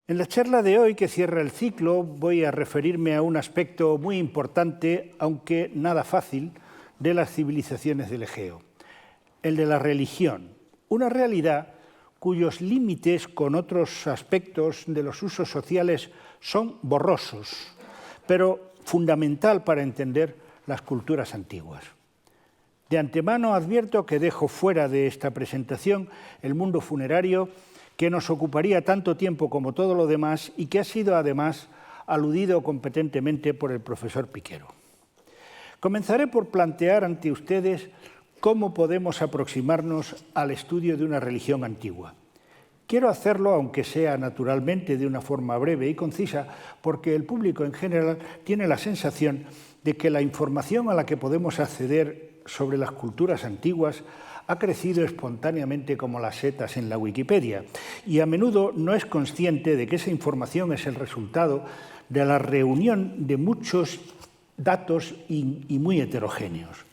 En la charla de hoy, que cierra el ciclo, voy a referirme a un aspecto muy importante, aunque nada fácil, de las civilizaciones del Egeo, el de la religión, una realidad cuyos límites con otros aspectos de los usos sociales son borrosos, pero fundamental para entender las culturas antiguas. De antemano advierto que dejo fuera de esta presentación el mundo funerario, que nos ocuparía tanto tiempo como todo lo demás y que ha sido además aludido competentemente por el profesor Piquero. Comenzaré por plantear ante ustedes cómo podemos aproximarnos al estudio de una religión antigua. Quiero hacerlo, aunque sea naturalmente de una forma breve y concisa, porque el público en general tiene la sensación de que la información a la que podemos acceder sobre las culturas antiguas ha crecido espontáneamente como las setas en la Wikipedia y a menudo no es consciente de que esa información es el resultado de la reunión de muchos datos y muy heterogéneos.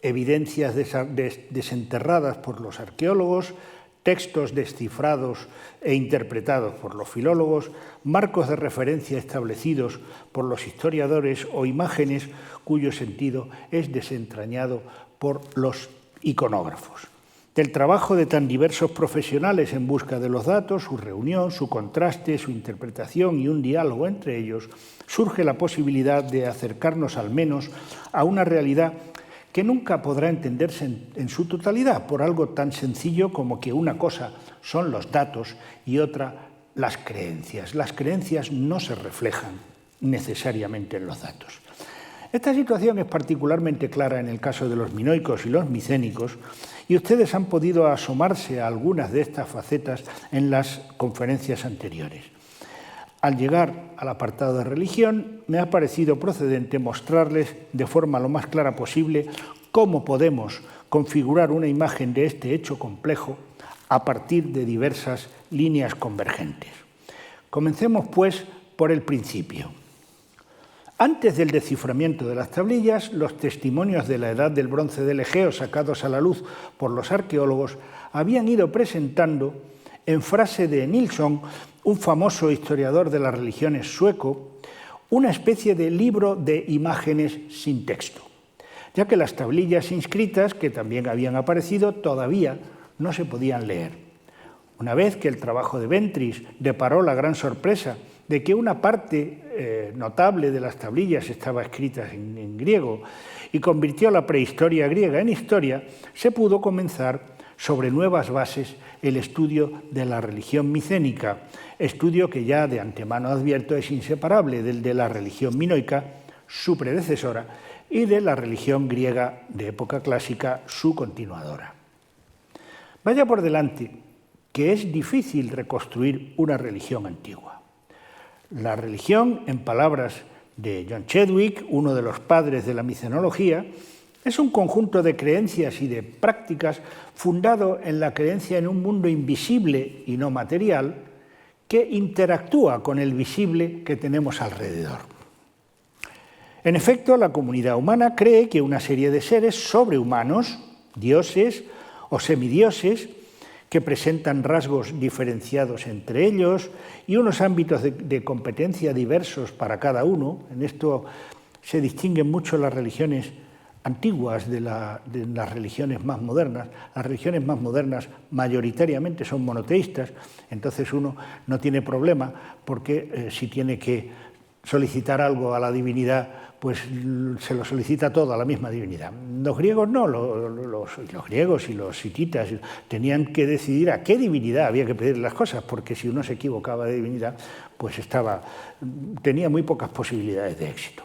Evidencias desenterradas por los arqueólogos, textos descifrados e interpretados por los filólogos, marcos de referencia establecidos por los historiadores o imágenes cuyo sentido es desentrañado por los iconógrafos. Del trabajo de tan diversos profesionales en busca de los datos, su reunión, su contraste, su interpretación y un diálogo entre ellos, surge la posibilidad de acercarnos al menos a una realidad que nunca podrá entenderse en su totalidad por algo tan sencillo como que una cosa son los datos y otra las creencias. Las creencias no se reflejan necesariamente en los datos. Esta situación es particularmente clara en el caso de los minoicos y los micénicos, y ustedes han podido asomarse a algunas de estas facetas en las conferencias anteriores. Al llegar al apartado de religión, me ha parecido procedente mostrarles de forma lo más clara posible cómo podemos configurar una imagen de este hecho complejo a partir de diversas líneas convergentes. Comencemos, pues, por el principio. Antes del desciframiento de las tablillas, los testimonios de la Edad del Bronce del Egeo sacados a la luz por los arqueólogos habían ido presentando, en frase de Nilsson, un famoso historiador de las religiones sueco, una especie de libro de imágenes sin texto, ya que las tablillas inscritas, que también habían aparecido, todavía no se podían leer. Una vez que el trabajo de Ventris deparó la gran sorpresa de que una parte notable de las tablillas estaba escrita en griego y convirtió la prehistoria griega en historia, se pudo comenzar sobre nuevas bases el estudio de la religión micénica, estudio que ya de antemano advierto es inseparable del de la religión minoica, su predecesora, y de la religión griega de época clásica, su continuadora. Vaya por delante que es difícil reconstruir una religión antigua. La religión, en palabras de John Chadwick, uno de los padres de la micenología, es un conjunto de creencias y de prácticas fundado en la creencia en un mundo invisible y no material que interactúa con el visible que tenemos alrededor. En efecto, la comunidad humana cree que una serie de seres sobrehumanos, dioses o semidioses, que presentan rasgos diferenciados entre ellos y unos ámbitos de competencia diversos para cada uno. En esto se distinguen mucho las religiones antiguas de las religiones más modernas. Las religiones más modernas mayoritariamente son monoteístas, entonces uno no tiene problema porque si tiene que solicitar algo a la divinidad, pues se lo solicita todo a la misma divinidad. Los griegos no, los griegos y los hititas tenían que decidir a qué divinidad había que pedir las cosas, porque si uno se equivocaba de divinidad, pues tenía muy pocas posibilidades de éxito.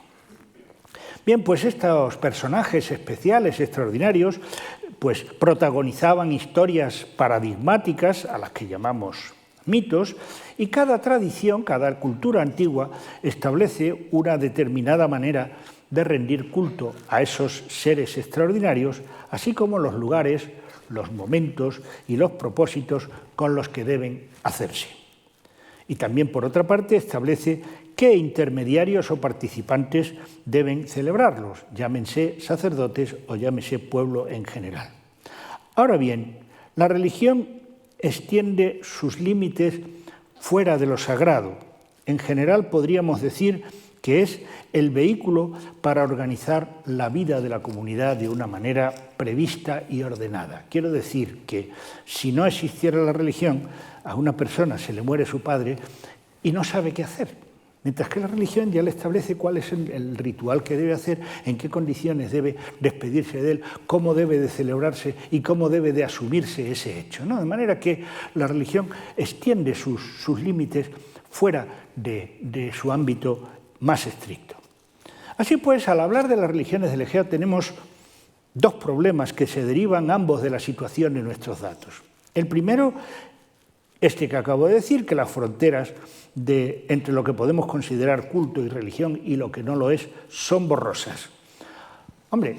Bien, pues estos personajes especiales, extraordinarios, pues protagonizaban historias paradigmáticas a las que llamamos mitos, y cada tradición, cada cultura antigua establece una determinada manera de rendir culto a esos seres extraordinarios, así como los lugares, los momentos y los propósitos con los que deben hacerse. Y también, por otra parte, establece qué intermediarios o participantes deben celebrarlos, llámense sacerdotes o llámese pueblo en general. Ahora bien, la religión extiende sus límites fuera de lo sagrado. En general podríamos decir que es el vehículo para organizar la vida de la comunidad de una manera prevista y ordenada. Quiero decir que si no existiera la religión, a una persona se le muere su padre y no sabe qué hacer. Mientras que la religión ya le establece cuál es el ritual que debe hacer, en qué condiciones debe despedirse de él, cómo debe de celebrarse y cómo debe de asumirse ese hecho, ¿no? De manera que la religión extiende sus límites fuera de su ámbito más estricto. Así pues, al hablar de las religiones del Egeo tenemos dos problemas que se derivan ambos de la situación de nuestros datos. El primero, este que acabo de decir, que las fronteras entre lo que podemos considerar culto y religión y lo que no lo es son borrosas. Hombre,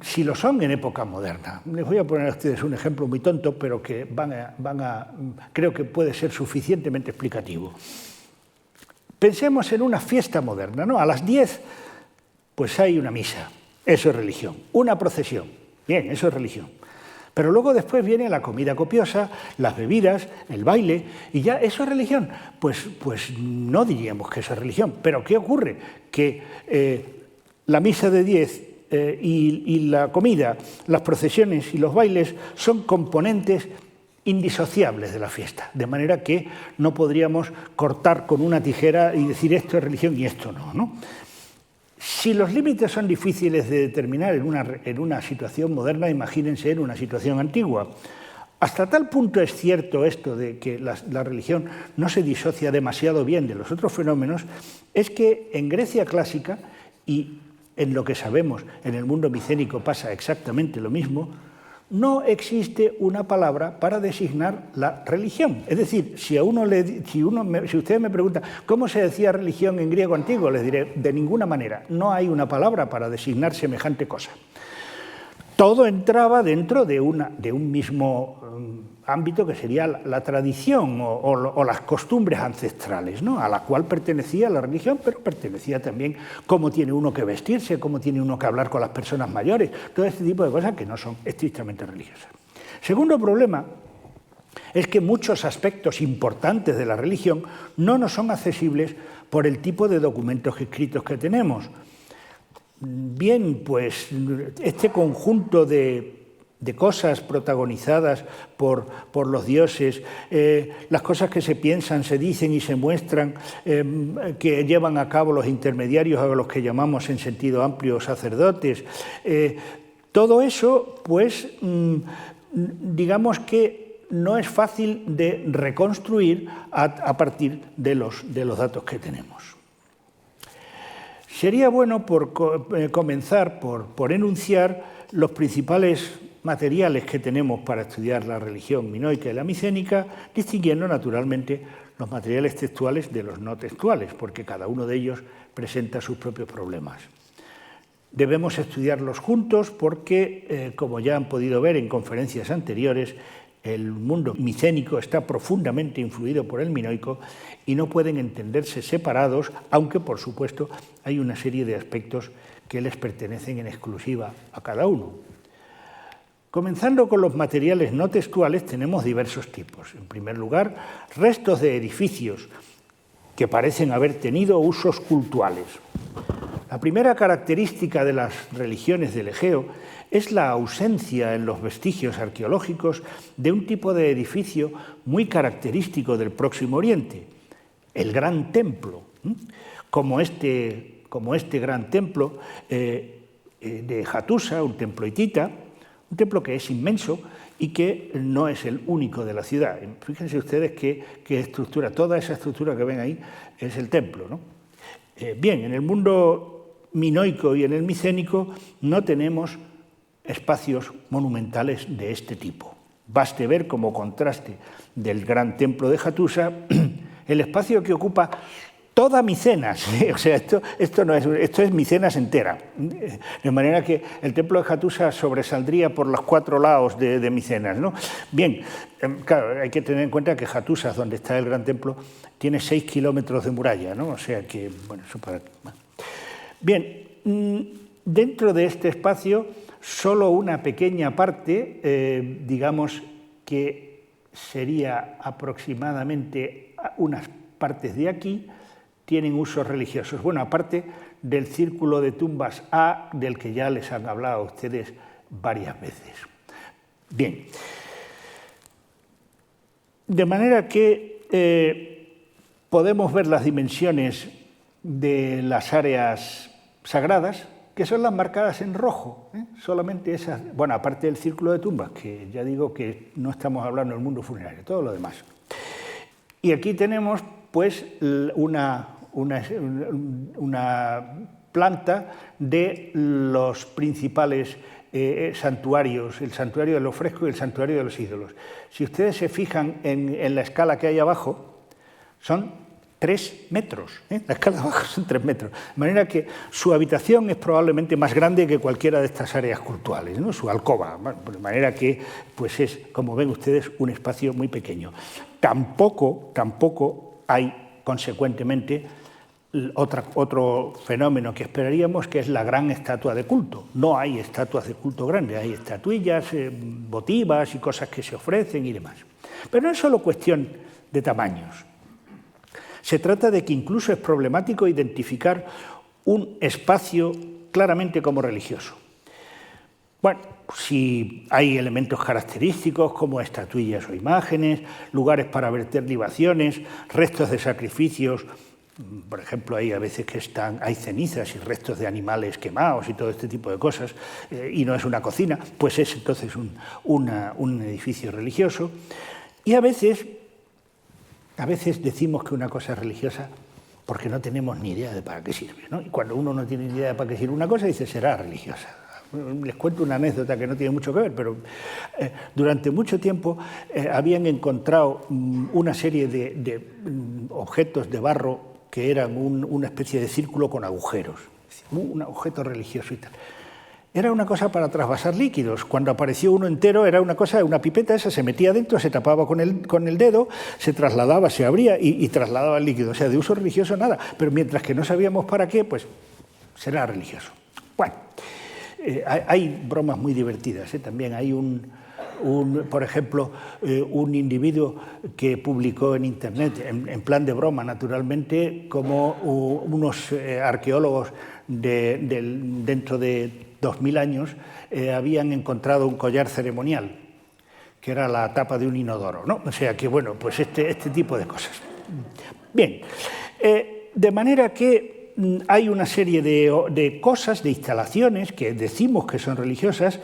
si lo son en época moderna. Les voy a poner a ustedes un ejemplo muy tonto, pero que creo que puede ser suficientemente explicativo. Pensemos en una fiesta moderna, ¿no? A las 10, pues hay una misa, eso es religión. Una procesión, bien, eso es religión. Pero luego después viene la comida copiosa, las bebidas, el baile, y ya eso es religión. Pues no diríamos que eso es religión. Pero ¿qué ocurre? Que la misa de 10 y la comida, las procesiones y los bailes son componentes indisociables de la fiesta, de manera que no podríamos cortar con una tijera y decir esto es religión y esto no, ¿no? Si los límites son difíciles de determinar en una situación moderna, imagínense en una situación antigua. Hasta tal punto es cierto esto de que la religión no se disocia demasiado bien de los otros fenómenos, es que en Grecia clásica, y en lo que sabemos en el mundo micénico pasa exactamente lo mismo, no existe una palabra para designar la religión. Es decir, si ustedes me preguntan cómo se decía religión en griego antiguo, les diré de ninguna manera. No hay una palabra para designar semejante cosa. Todo entraba dentro de un mismo ámbito que sería la tradición o las costumbres ancestrales, ¿no? A la cual pertenecía la religión, pero pertenecía también cómo tiene uno que vestirse, cómo tiene uno que hablar con las personas mayores, todo este tipo de cosas que no son estrictamente religiosas. Segundo problema es que muchos aspectos importantes de la religión no nos son accesibles por el tipo de documentos escritos que tenemos. Bien, pues este conjunto de cosas protagonizadas por los dioses, las cosas que se piensan, se dicen y se muestran, que llevan a cabo los intermediarios, a los que llamamos en sentido amplio sacerdotes, todo eso, pues, digamos que no es fácil de reconstruir a partir de los datos que tenemos. Sería bueno comenzar por enunciar los principales materiales que tenemos para estudiar la religión minoica y la micénica, distinguiendo naturalmente los materiales textuales de los no textuales, porque cada uno de ellos presenta sus propios problemas. Debemos estudiarlos juntos porque, como ya han podido ver en conferencias anteriores, el mundo micénico está profundamente influido por el minoico y no pueden entenderse separados, aunque, por supuesto, hay una serie de aspectos que les pertenecen en exclusiva a cada uno. Comenzando con los materiales no textuales, tenemos diversos tipos. En primer lugar, restos de edificios que parecen haber tenido usos cultuales. La primera característica de las religiones del Egeo es la ausencia en los vestigios arqueológicos de un tipo de edificio muy característico del Próximo Oriente, el Gran Templo, como este Gran Templo de Hattusa, un templo hitita, un templo que es inmenso y que no es el único de la ciudad. Fíjense ustedes qué estructura, toda esa estructura que ven ahí es el templo, ¿no? Bien, en el mundo minoico y en el micénico no tenemos espacios monumentales de este tipo. Baste ver como contraste del gran templo de Hattusa el espacio que ocupa toda Micenas, o sea, esto es Micenas entera, de manera que el templo de Hattusa sobresaldría por los 4 lados de Micenas, ¿no? Bien, claro, hay que tener en cuenta que Hattusa, donde está el gran templo, tiene 6 kilómetros de muralla, ¿no? O sea que, bueno, eso para... Bien, dentro de este espacio, solo una pequeña parte, digamos que sería aproximadamente unas partes de aquí tienen usos religiosos. Bueno, aparte del círculo de tumbas A, del que ya les han hablado a ustedes varias veces. Bien, de manera que podemos ver las dimensiones de las áreas sagradas, que son las marcadas en rojo, solamente esas, bueno, aparte del círculo de tumbas, que ya digo que no estamos hablando del mundo funerario, todo lo demás. Y aquí tenemos, pues, una planta de los principales santuarios, el santuario de los frescos y el santuario de los ídolos. Si ustedes se fijan en la escala que hay abajo, son 3 metros, la escala de abajo son 3 metros, de manera que su habitación es probablemente más grande que cualquiera de estas áreas cultuales, ¿no? Su alcoba, de manera que pues es, como ven ustedes, un espacio muy pequeño. Tampoco hay, consecuentemente, otro fenómeno que esperaríamos, que es la gran estatua de culto. No hay estatuas de culto grandes, hay estatuillas, votivas y cosas que se ofrecen y demás. Pero no es solo cuestión de tamaños. Se trata de que incluso es problemático identificar un espacio claramente como religioso. Bueno, si hay elementos característicos como estatuillas o imágenes, lugares para verter libaciones, restos de sacrificios, por ejemplo, hay a veces que hay cenizas y restos de animales quemados y todo este tipo de cosas, y no es una cocina, pues es entonces un edificio religioso. Y a veces decimos que una cosa es religiosa porque no tenemos ni idea de para qué sirve, ¿no? Y cuando uno no tiene ni idea de para qué sirve una cosa, dice, será religiosa. Les cuento una anécdota que no tiene mucho que ver, pero durante mucho tiempo habían encontrado una serie de objetos de barro que eran una especie de círculo con agujeros, un objeto religioso y tal. Era una cosa para trasvasar líquidos. Cuando apareció uno entero era una cosa, una pipeta, esa se metía dentro, se tapaba con el dedo, se trasladaba, se abría y trasladaba el líquido. O sea, de uso religioso nada. Pero mientras que no sabíamos para qué, pues será religioso. Bueno, hay bromas muy divertidas. También hay por ejemplo, un individuo que publicó en Internet, en plan de broma, naturalmente, como unos arqueólogos dentro de 2000 años habían encontrado un collar ceremonial, que era la tapa de un inodoro, ¿no? O sea que, bueno, pues este tipo de cosas. Bien, de manera que hay una serie de cosas, de instalaciones que decimos que son religiosas,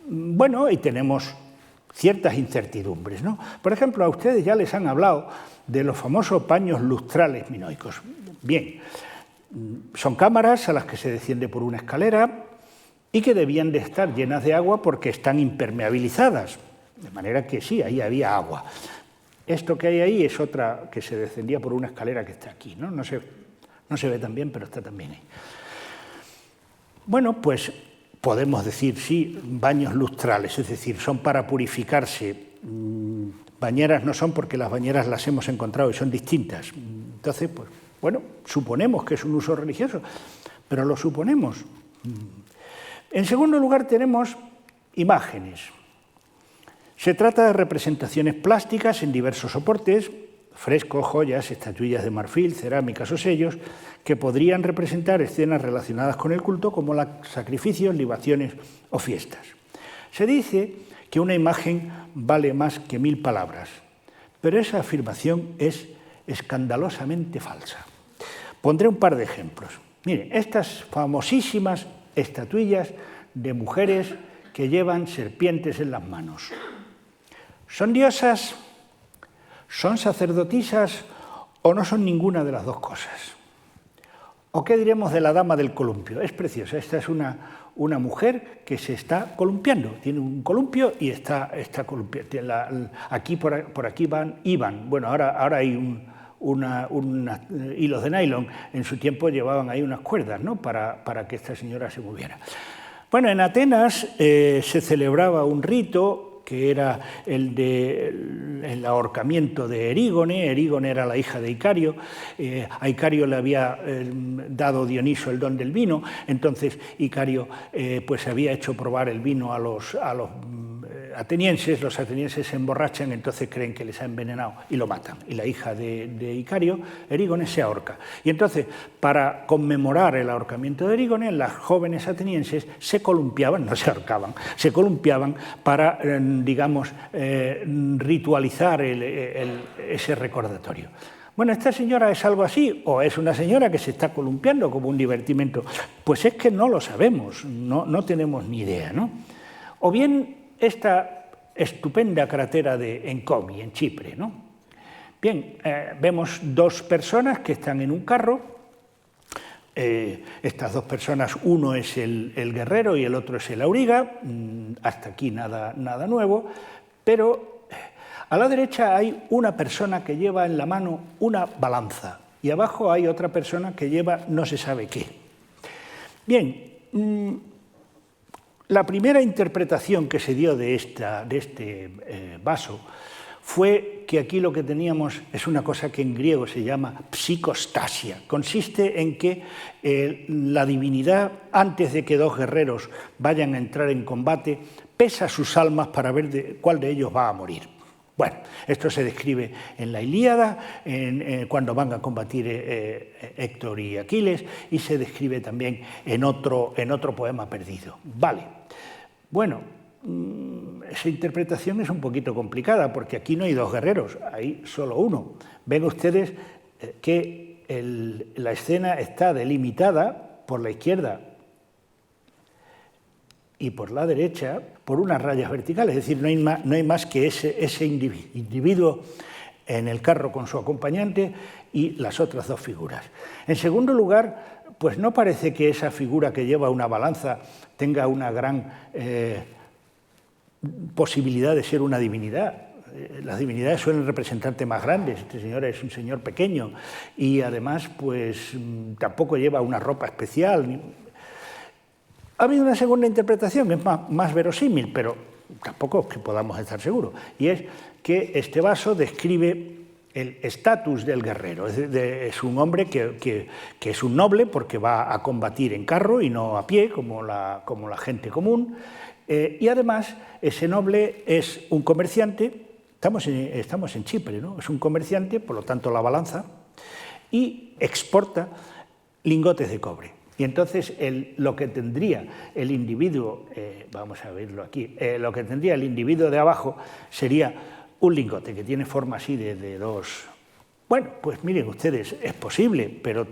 bueno, y tenemos ciertas incertidumbres, ¿no? Por ejemplo, a ustedes ya les han hablado de los famosos paños lustrales minoicos. Bien, son cámaras a las que se desciende por una escalera y que debían de estar llenas de agua porque están impermeabilizadas, de manera que sí, ahí había agua. Esto que hay ahí es otra que se descendía por una escalera que está aquí, ¿no? No se ve tan bien, pero está también ahí. Bueno, pues podemos decir, sí, baños lustrales, es decir, son para purificarse. Bañeras no son porque las bañeras las hemos encontrado y son distintas. Entonces, pues, bueno, suponemos que es un uso religioso, pero lo suponemos. En segundo lugar, tenemos imágenes. Se trata de representaciones plásticas en diversos soportes, frescos, joyas, estatuillas de marfil, cerámicas o sellos, que podrían representar escenas relacionadas con el culto, como los sacrificios, libaciones o fiestas. Se dice que una imagen vale más que 1000 palabras, pero esa afirmación es escandalosamente falsa. Pondré un par de ejemplos. Miren, estas famosísimas estatuillas de mujeres que llevan serpientes en las manos. ¿Son diosas? ¿Son sacerdotisas o no son ninguna de las dos cosas? ¿O qué diremos de la dama del columpio? Es preciosa, esta es una mujer que se está columpiando, tiene un columpio y está columpiando. Aquí por aquí iban, bueno, ahora hay hilos de nylon, en su tiempo llevaban ahí unas cuerdas, ¿no? para que esta señora se moviera. Bueno, en Atenas se celebraba un rito que era el ahorcamiento de Erígone. Erígone era la hija de Icario. A Icario le había dado Dioniso el don del vino, entonces Icario pues había hecho probar el vino a atenienses, los atenienses se emborrachan, entonces creen que les ha envenenado y lo matan. Y la hija de Icario, Erígones, se ahorca. Y entonces, para conmemorar el ahorcamiento de Erígones, las jóvenes atenienses se columpiaban, no se ahorcaban, se columpiaban para, digamos, ritualizar ese recordatorio. Bueno, ¿esta señora es algo así o es una señora que se está columpiando como un divertimento? Pues es que no lo sabemos, no tenemos ni idea, ¿no? O bien esta estupenda cratera de Encomi, en Chipre, ¿no? Bien, vemos dos personas que están en un carro. Estas dos personas, uno es el guerrero y el otro es el auriga. Hasta aquí nada nuevo, pero a la derecha hay una persona que lleva en la mano una balanza y abajo hay otra persona que lleva no se sabe qué. Bien, la primera interpretación que se dio de este vaso fue que aquí lo que teníamos es una cosa que en griego se llama psicostasia. Consiste en que la divinidad, antes de que dos guerreros vayan a entrar en combate, pesa sus almas para ver cuál de ellos va a morir. Bueno, esto se describe en la Ilíada, cuando van a combatir Héctor y Aquiles, y se describe también en otro poema perdido. Vale, bueno, esa interpretación es un poquito complicada, porque aquí no hay dos guerreros, hay solo uno. Ven ustedes que la escena está delimitada por la izquierda y por la derecha por unas rayas verticales, es decir, no hay más que ese individuo en el carro con su acompañante y las otras dos figuras. En segundo lugar, pues no parece que esa figura que lleva una balanza tenga una gran posibilidad de ser una divinidad. Las divinidades suelen representar temas grandes, este señor es un señor pequeño y además pues tampoco lleva una ropa especial. Ha habido una segunda interpretación, que es más verosímil, pero tampoco es que podamos estar seguros, y es que este vaso describe el estatus del guerrero. Es un hombre que es un noble porque va a combatir en carro y no a pie, como la gente común, y además ese noble es un comerciante, estamos en Chipre, ¿no? Es un comerciante, por lo tanto la balanza, y exporta lingotes de cobre. Y entonces lo que tendría el individuo, vamos a verlo aquí, lo que tendría el individuo de abajo sería un lingote que tiene forma así de dos. Bueno, pues miren ustedes, es posible, pero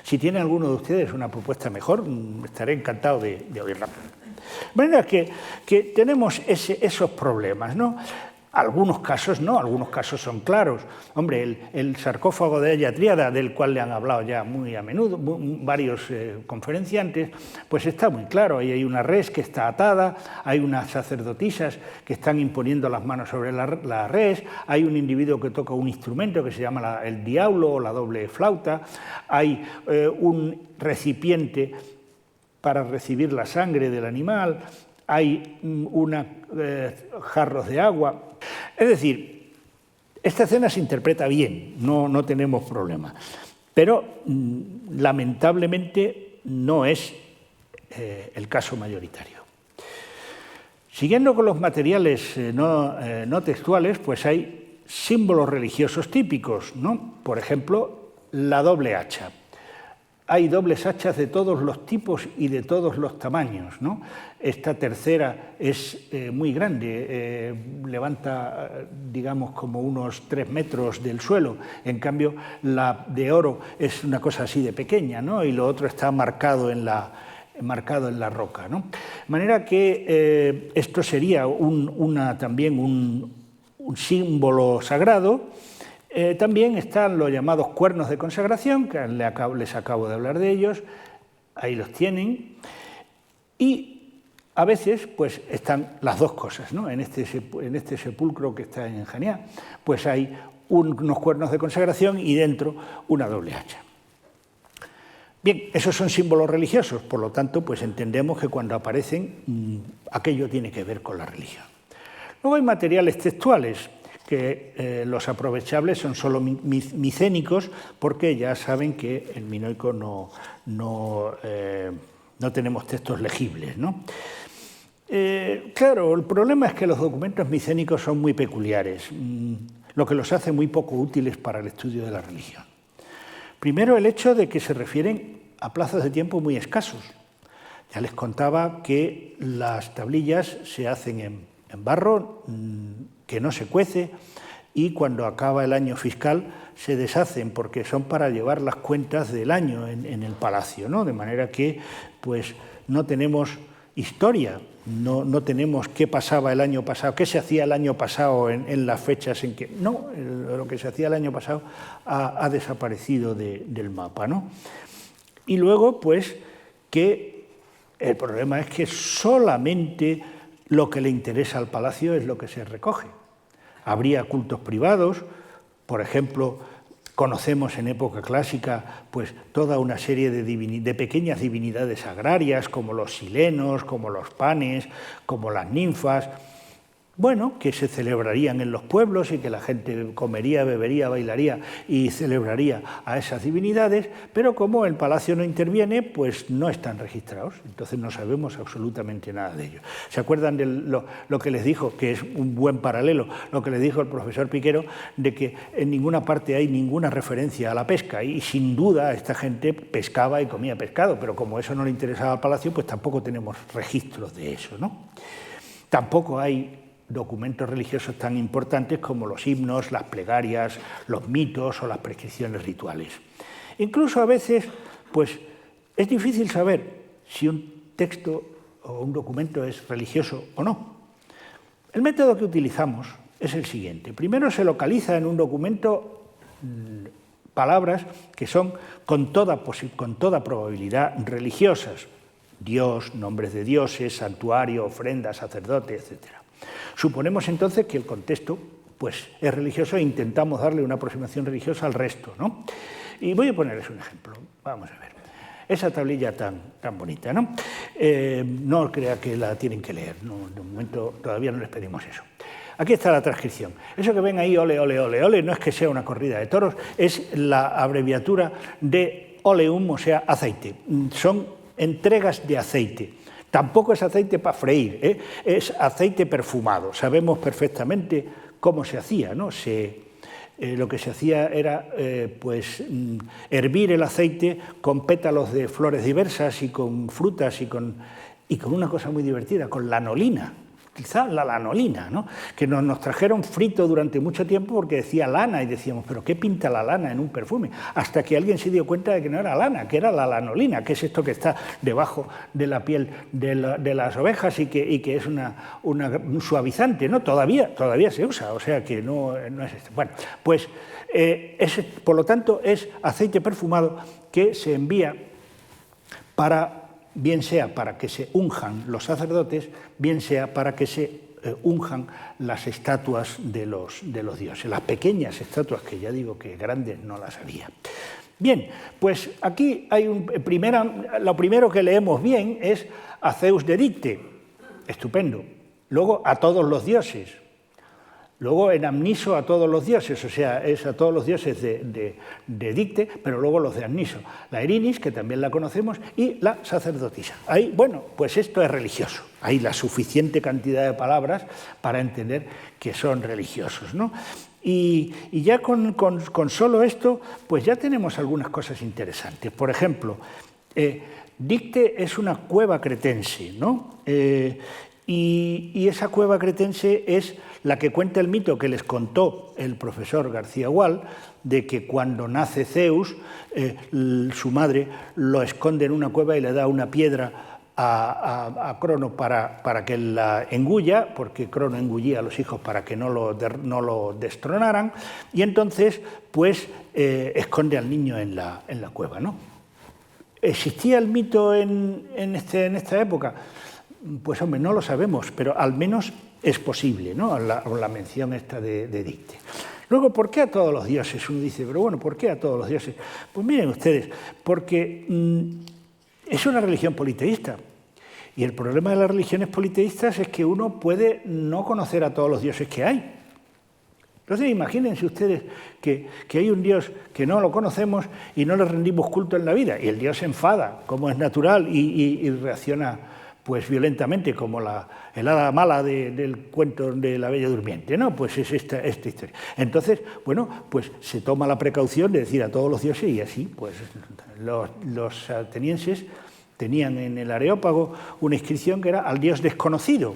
si tiene alguno de ustedes una propuesta mejor, estaré encantado de oírla. De manera que tenemos esos problemas, ¿no? Algunos casos no, algunos casos son claros. Hombre, el sarcófago de Haya Tríada, del cual le han hablado ya muy a menudo varios conferenciantes, pues está muy claro. Ahí hay una res que está atada, hay unas sacerdotisas que están imponiendo las manos sobre la res, hay un individuo que toca un instrumento que se llama el diablo o la doble flauta, hay un recipiente para recibir la sangre del animal, hay jarros de agua. Es decir, esta escena se interpreta bien, no tenemos problema, pero lamentablemente no es el caso mayoritario. Siguiendo con los materiales no textuales, pues hay símbolos religiosos típicos, ¿no? Por ejemplo, la doble hacha. Hay dobles hachas de todos los tipos y de todos los tamaños, ¿no? Esta tercera es muy grande, levanta, digamos, como unos 3 metros del suelo. En cambio, la de oro es una cosa así de pequeña, ¿no? Y lo otro está marcado en la roca, ¿no? De manera que esto sería también un símbolo sagrado. También están los llamados cuernos de consagración, que les acabo de hablar de ellos, ahí los tienen, y a veces pues están las dos cosas, ¿no? En este sepulcro que está en Janiá, pues hay unos cuernos de consagración y dentro una doble hacha. Bien, esos son símbolos religiosos, por lo tanto pues entendemos que cuando aparecen aquello tiene que ver con la religión. Luego hay materiales textuales, que los aprovechables son solo micénicos, porque ya saben que en minoico no tenemos textos legibles, ¿no? Claro, el problema es que los documentos micénicos son muy peculiares, lo que los hace muy poco útiles para el estudio de la religión. Primero, el hecho de que se refieren a plazos de tiempo muy escasos. Ya les contaba que las tablillas se hacen en barro, que no se cuece, y cuando acaba el año fiscal se deshacen porque son para llevar las cuentas del año en el palacio, ¿no? De manera que pues, no tenemos historia, no tenemos qué pasaba el año pasado, qué se hacía el año pasado en las fechas en que... No, lo que se hacía el año pasado ha desaparecido del mapa, ¿no? Y luego, pues, que el problema es que solamente lo que le interesa al palacio es lo que se recoge. Habría cultos privados, por ejemplo, conocemos en época clásica pues, toda una serie de pequeñas divinidades agrarias, como los silenos, como los panes, como las ninfas, bueno, que se celebrarían en los pueblos y que la gente comería, bebería, bailaría y celebraría a esas divinidades, pero como el palacio no interviene, pues no están registrados, entonces no sabemos absolutamente nada de ellos. ¿Se acuerdan de lo que les dijo, que es un buen paralelo, lo que les dijo el profesor Piquero, de que en ninguna parte hay ninguna referencia a la pesca y sin duda esta gente pescaba y comía pescado, pero como eso no le interesaba al palacio, pues tampoco tenemos registros de eso, ¿no? Tampoco hay documentos religiosos tan importantes como los himnos, las plegarias, los mitos o las prescripciones rituales. Incluso a veces, pues, es difícil saber si un texto o un documento es religioso o no. El método que utilizamos es el siguiente. Primero se localiza en un documento palabras que son con toda probabilidad religiosas. Dios, nombres de dioses, santuario, ofrenda, sacerdote, etc. Suponemos entonces que el contexto pues, es religioso e intentamos darle una aproximación religiosa al resto, ¿no? Y voy a ponerles un ejemplo. Vamos a ver. Esa tablilla tan bonita, ¿no? No crea que la tienen que leer, no, de momento todavía no les pedimos eso. Aquí está la transcripción. Eso que ven ahí, ole, ole, ole, ole, no es que sea una corrida de toros, es la abreviatura de oleum, o sea, aceite. Son entregas de aceite. Tampoco es aceite para freír, es aceite perfumado. Sabemos perfectamente cómo se hacía, ¿no? Lo que se hacía era hervir el aceite con pétalos de flores diversas y con frutas y con una cosa muy divertida, con lanolina. Quizá la lanolina, ¿no? Que nos trajeron frito durante mucho tiempo porque decía lana y decíamos, ¿pero qué pinta la lana en un perfume? Hasta que alguien se dio cuenta de que no era lana, que era la lanolina, que es esto que está debajo de la piel de las ovejas y que es un suavizante, ¿no? Todavía se usa, o sea que no es esto. Bueno, pues por lo tanto es aceite perfumado que se envía bien sea para que se unjan los sacerdotes, bien sea para que se unjan las estatuas de los dioses, las pequeñas estatuas que ya digo que grandes no las había. Bien, pues aquí hay lo primero que leemos bien es a Zeus dedicte, estupendo. Luego a todos los dioses. Luego en Amniso a todos los dioses, o sea, es a todos los dioses de Dicte, pero luego los de Amniso. La Erinis, que también la conocemos, y la sacerdotisa. Ahí, bueno, pues esto es religioso. Hay la suficiente cantidad de palabras para entender que son religiosos, ¿no? Y ya con solo esto, pues ya tenemos algunas cosas interesantes. Por ejemplo, Dicte es una cueva cretense, ¿no? Y esa cueva cretense es la que cuenta el mito que les contó el profesor García Gual, de que cuando nace Zeus, su madre lo esconde en una cueva y le da una piedra a Crono para que la engulla, porque Crono engullía a los hijos para que no lo destronaran, y entonces pues esconde al niño en la cueva, ¿no? ¿Existía el mito en esta época? Pues hombre, no lo sabemos, pero al menos es posible, ¿no? La mención esta de Dicte. Luego, ¿por qué a todos los dioses? Uno dice, pero bueno, ¿por qué a todos los dioses? Pues miren ustedes, porque es una religión politeísta. Y el problema de las religiones politeístas es que uno puede no conocer a todos los dioses que hay. Entonces, imagínense ustedes que hay un Dios que no lo conocemos y no le rendimos culto en la vida, y el Dios se enfada, como es natural, y reacciona pues violentamente, como el hada mala del cuento de la Bella Durmiente, ¿no? Pues es esta historia. Entonces, bueno, pues se toma la precaución de decir a todos los dioses, y así, pues los atenienses tenían en el Areópago una inscripción que era al dios desconocido.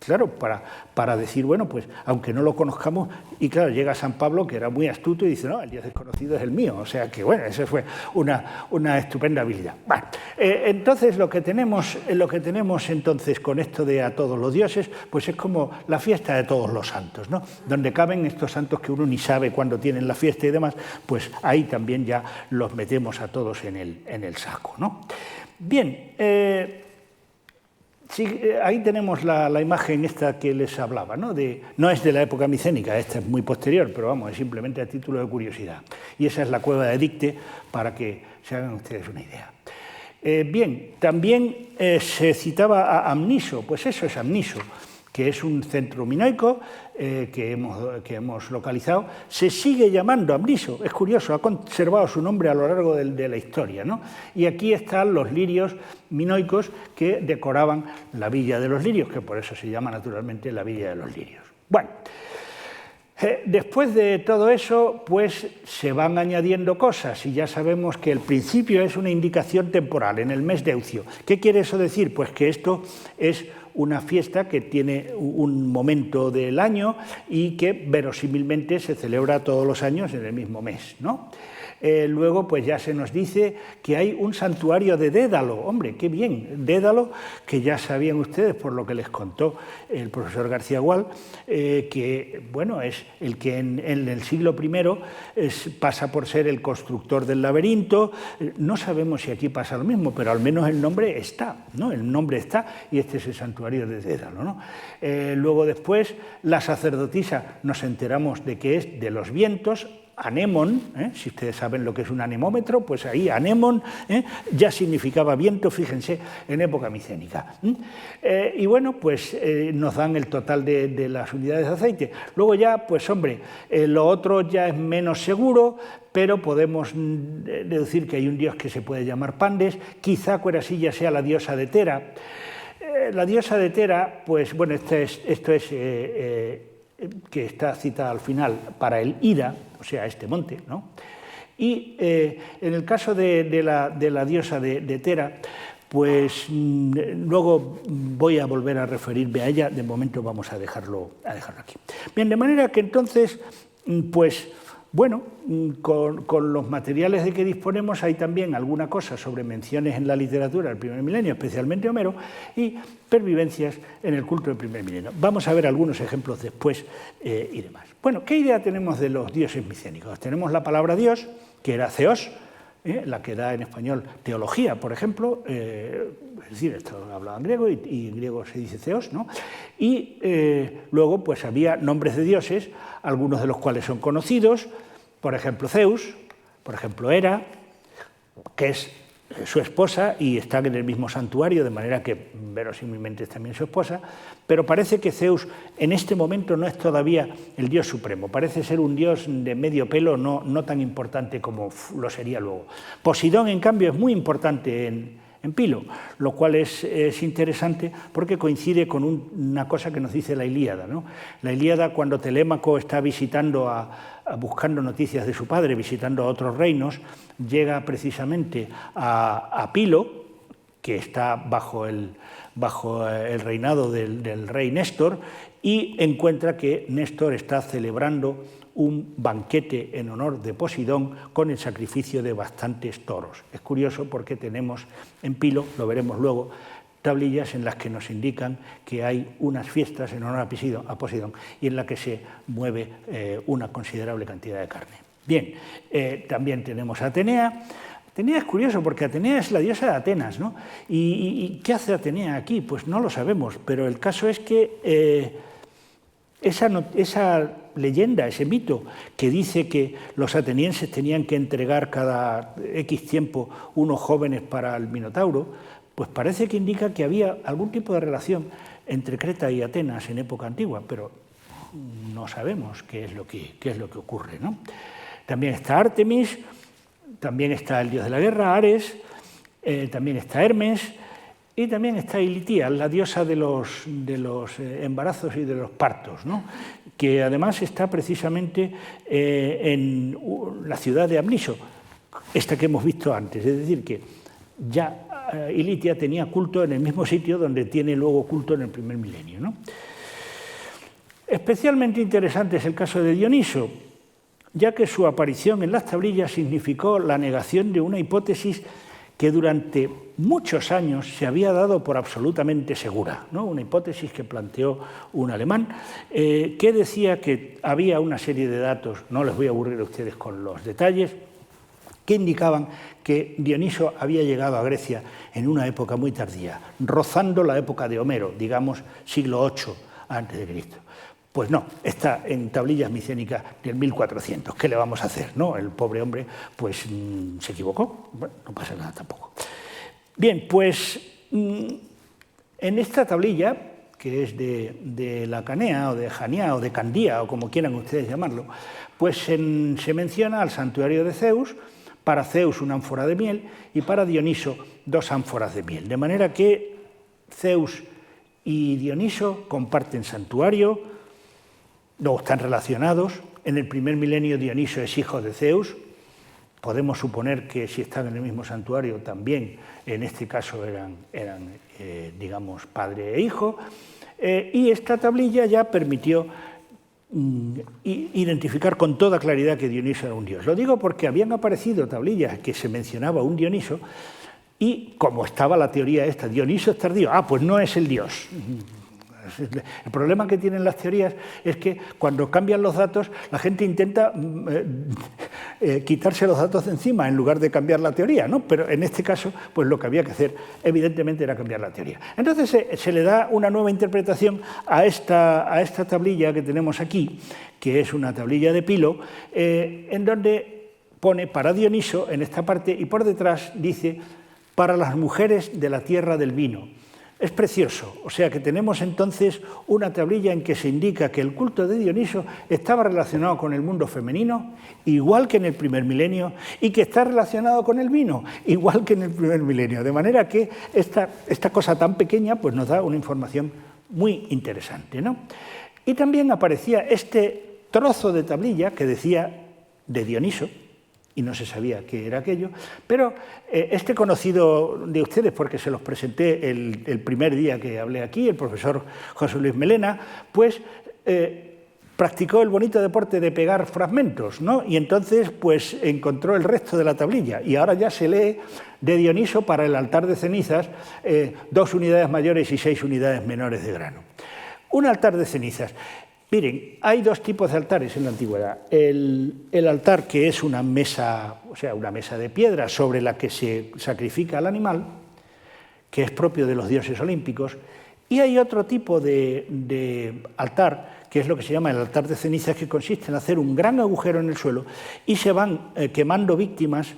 Claro, para decir, bueno, pues aunque no lo conozcamos, y claro, llega San Pablo, que era muy astuto, y dice, no, el dios desconocido es el mío. O sea que, bueno, esa fue una estupenda habilidad. Bueno, entonces lo que tenemos entonces con esto de a todos los dioses, pues es como la fiesta de todos los santos, ¿no? Donde caben estos santos que uno ni sabe cuándo tienen la fiesta y demás, pues ahí también ya los metemos a todos en el saco, ¿no? Bien, sí, ahí tenemos la imagen esta que les hablaba, ¿no? No es de la época micénica, esta es muy posterior, pero vamos, es simplemente a título de curiosidad. Y esa es la cueva de Dicte, para que se hagan ustedes una idea. Bien, también se citaba a Amniso, pues eso es Amniso, que es un centro minoico que hemos localizado. Se sigue llamando Amniso, es curioso, ha conservado su nombre a lo largo de la historia, ¿no? Y aquí están los lirios minoicos que decoraban la Villa de los Lirios, que por eso se llama naturalmente la Villa de los Lirios. Bueno, después de todo eso, pues se van añadiendo cosas, y ya sabemos que el principio es una indicación temporal, en el mes de Eucio. ¿Qué quiere eso decir? Pues que esto es una fiesta que tiene un momento del año y que verosímilmente se celebra todos los años en el mismo mes, ¿no? Luego, pues ya se nos dice que hay un santuario de Dédalo. Hombre, qué bien, Dédalo, que ya sabían ustedes por lo que les contó el profesor García Gual, que bueno, es el que en el siglo I pasa por ser el constructor del laberinto. No sabemos si aquí pasa lo mismo, pero al menos el nombre está, ¿no? El nombre está, y este es el santuario de Dédalo, ¿no? Luego después, la sacerdotisa, nos enteramos de que es de los vientos. Anémon, si ustedes saben lo que es un anemómetro, pues ahí Anémon ya significaba viento, fíjense, en época micénica. Y bueno, pues nos dan el total de las unidades de aceite. Luego ya, pues hombre, lo otro ya es menos seguro, pero podemos deducir que hay un dios que se puede llamar Pandes, quizá Cuerasilla sea la diosa de Tera. La diosa de Tera, pues bueno, esto es que está citada al final para el Ida, o sea, este monte, ¿no? Y en el caso de la diosa de Tera, pues luego voy a volver a referirme a ella, de momento vamos a dejarlo aquí. Bien, de manera que entonces, pues bueno, con los materiales de que disponemos hay también alguna cosa sobre menciones en la literatura del primer milenio, especialmente Homero, y pervivencias en el culto del primer milenio. Vamos a ver algunos ejemplos después y demás. Bueno, ¿qué idea tenemos de los dioses micénicos? Tenemos la palabra Dios, que era Theos, la que da en español teología, por ejemplo, es decir, esto hablaba en griego y en griego se dice Theos, ¿no? Y luego pues había nombres de dioses, algunos de los cuales son conocidos, por ejemplo Zeus, por ejemplo Hera, que es su esposa y están en el mismo santuario, de manera que verosímilmente es también su esposa, pero parece que Zeus en este momento no es todavía el dios supremo, parece ser un dios de medio pelo, no tan importante como lo sería luego. Posidón, en cambio, es muy importante en Pilo, lo cual es interesante porque coincide con una cosa que nos dice la Ilíada, ¿no? La Ilíada, cuando Telémaco está buscando noticias de su padre, visitando a otros reinos, llega precisamente a Pilo, que está bajo el reinado del rey Néstor, y encuentra que Néstor está celebrando un banquete en honor de Posidón con el sacrificio de bastantes toros. Es curioso porque tenemos en Pilo, lo veremos luego, tablillas en las que nos indican que hay unas fiestas en honor a Posidón y en la que se mueve una considerable cantidad de carne. Bien, también tenemos a Atenea. Atenea es curioso porque Atenea es la diosa de Atenas, ¿no? ¿Y qué hace Atenea aquí? Pues no lo sabemos, pero el caso es que esa leyenda, ese mito que dice que los atenienses tenían que entregar cada X tiempo unos jóvenes para el Minotauro, pues parece que indica que había algún tipo de relación entre Creta y Atenas en época antigua, pero no sabemos qué es lo que ocurre, ¿no? También está Artemis, también está el dios de la guerra, Ares, también está Hermes, Y también está Ilitia, la diosa de los embarazos y de los partos, ¿no? Que además está precisamente en la ciudad de Amniso, esta que hemos visto antes. Es decir, que ya Ilitia tenía culto en el mismo sitio donde tiene luego culto en el primer milenio, ¿no? Especialmente interesante es el caso de Dioniso, ya que su aparición en las tablillas significó la negación de una hipótesis que durante muchos años se había dado por absolutamente segura, ¿no? Una hipótesis que planteó un alemán que decía que había una serie de datos, no les voy a aburrir a ustedes con los detalles, que indicaban que Dioniso había llegado a Grecia en una época muy tardía, rozando la época de Homero, digamos siglo VIII a.C. Pues no, está en tablillas micénicas del 1400. ¿Qué le vamos a hacer, no? El pobre hombre pues se equivocó. Bueno, no pasa nada tampoco. Bien, pues en esta tablilla, que es de la Canea o de Jania o de Candía o como quieran ustedes llamarlo, pues se menciona al santuario de Zeus, para Zeus una ánfora de miel y para Dioniso 2 ánforas de miel. De manera que Zeus y Dioniso comparten santuario, no están relacionados. En el primer milenio Dioniso es hijo de Zeus. Podemos suponer que si están en el mismo santuario también, en este caso eran digamos, padre e hijo. Y esta tablilla ya permitió identificar con toda claridad que Dioniso era un dios. Lo digo porque habían aparecido tablillas que se mencionaba un Dioniso y como estaba la teoría esta, Dioniso es tardío, pues no es el dios. El problema que tienen las teorías es que cuando cambian los datos, la gente intenta quitarse los datos de encima en lugar de cambiar la teoría, ¿no? Pero en este caso, pues lo que había que hacer, evidentemente, era cambiar la teoría. Entonces se le da una nueva interpretación a esta tablilla que tenemos aquí, que es una tablilla de Pilo, en donde pone para Dioniso en esta parte y por detrás dice para las mujeres de la tierra del vino. Es precioso, o sea que tenemos entonces una tablilla en que se indica que el culto de Dioniso estaba relacionado con el mundo femenino, igual que en el primer milenio, y que está relacionado con el vino, igual que en el primer milenio. De manera que esta cosa tan pequeña pues nos da una información muy interesante, ¿no? Y también aparecía este trozo de tablilla que decía de Dioniso, y no se sabía qué era aquello, pero este conocido de ustedes, porque se los presenté el primer día que hablé aquí, el profesor José Luis Melena, pues practicó el bonito deporte de pegar fragmentos, ¿no? Y entonces pues encontró el resto de la tablilla, y ahora ya se lee de Dioniso para el altar de cenizas 2 unidades mayores y 6 unidades menores de grano. Un altar de cenizas. Miren, hay 2 tipos de altares en la antigüedad. El altar que es una mesa, o sea, una mesa de piedra sobre la que se sacrifica al animal, que es propio de los dioses olímpicos, y hay otro tipo de altar, que es lo que se llama el altar de cenizas, que consiste en hacer un gran agujero en el suelo y se van quemando víctimas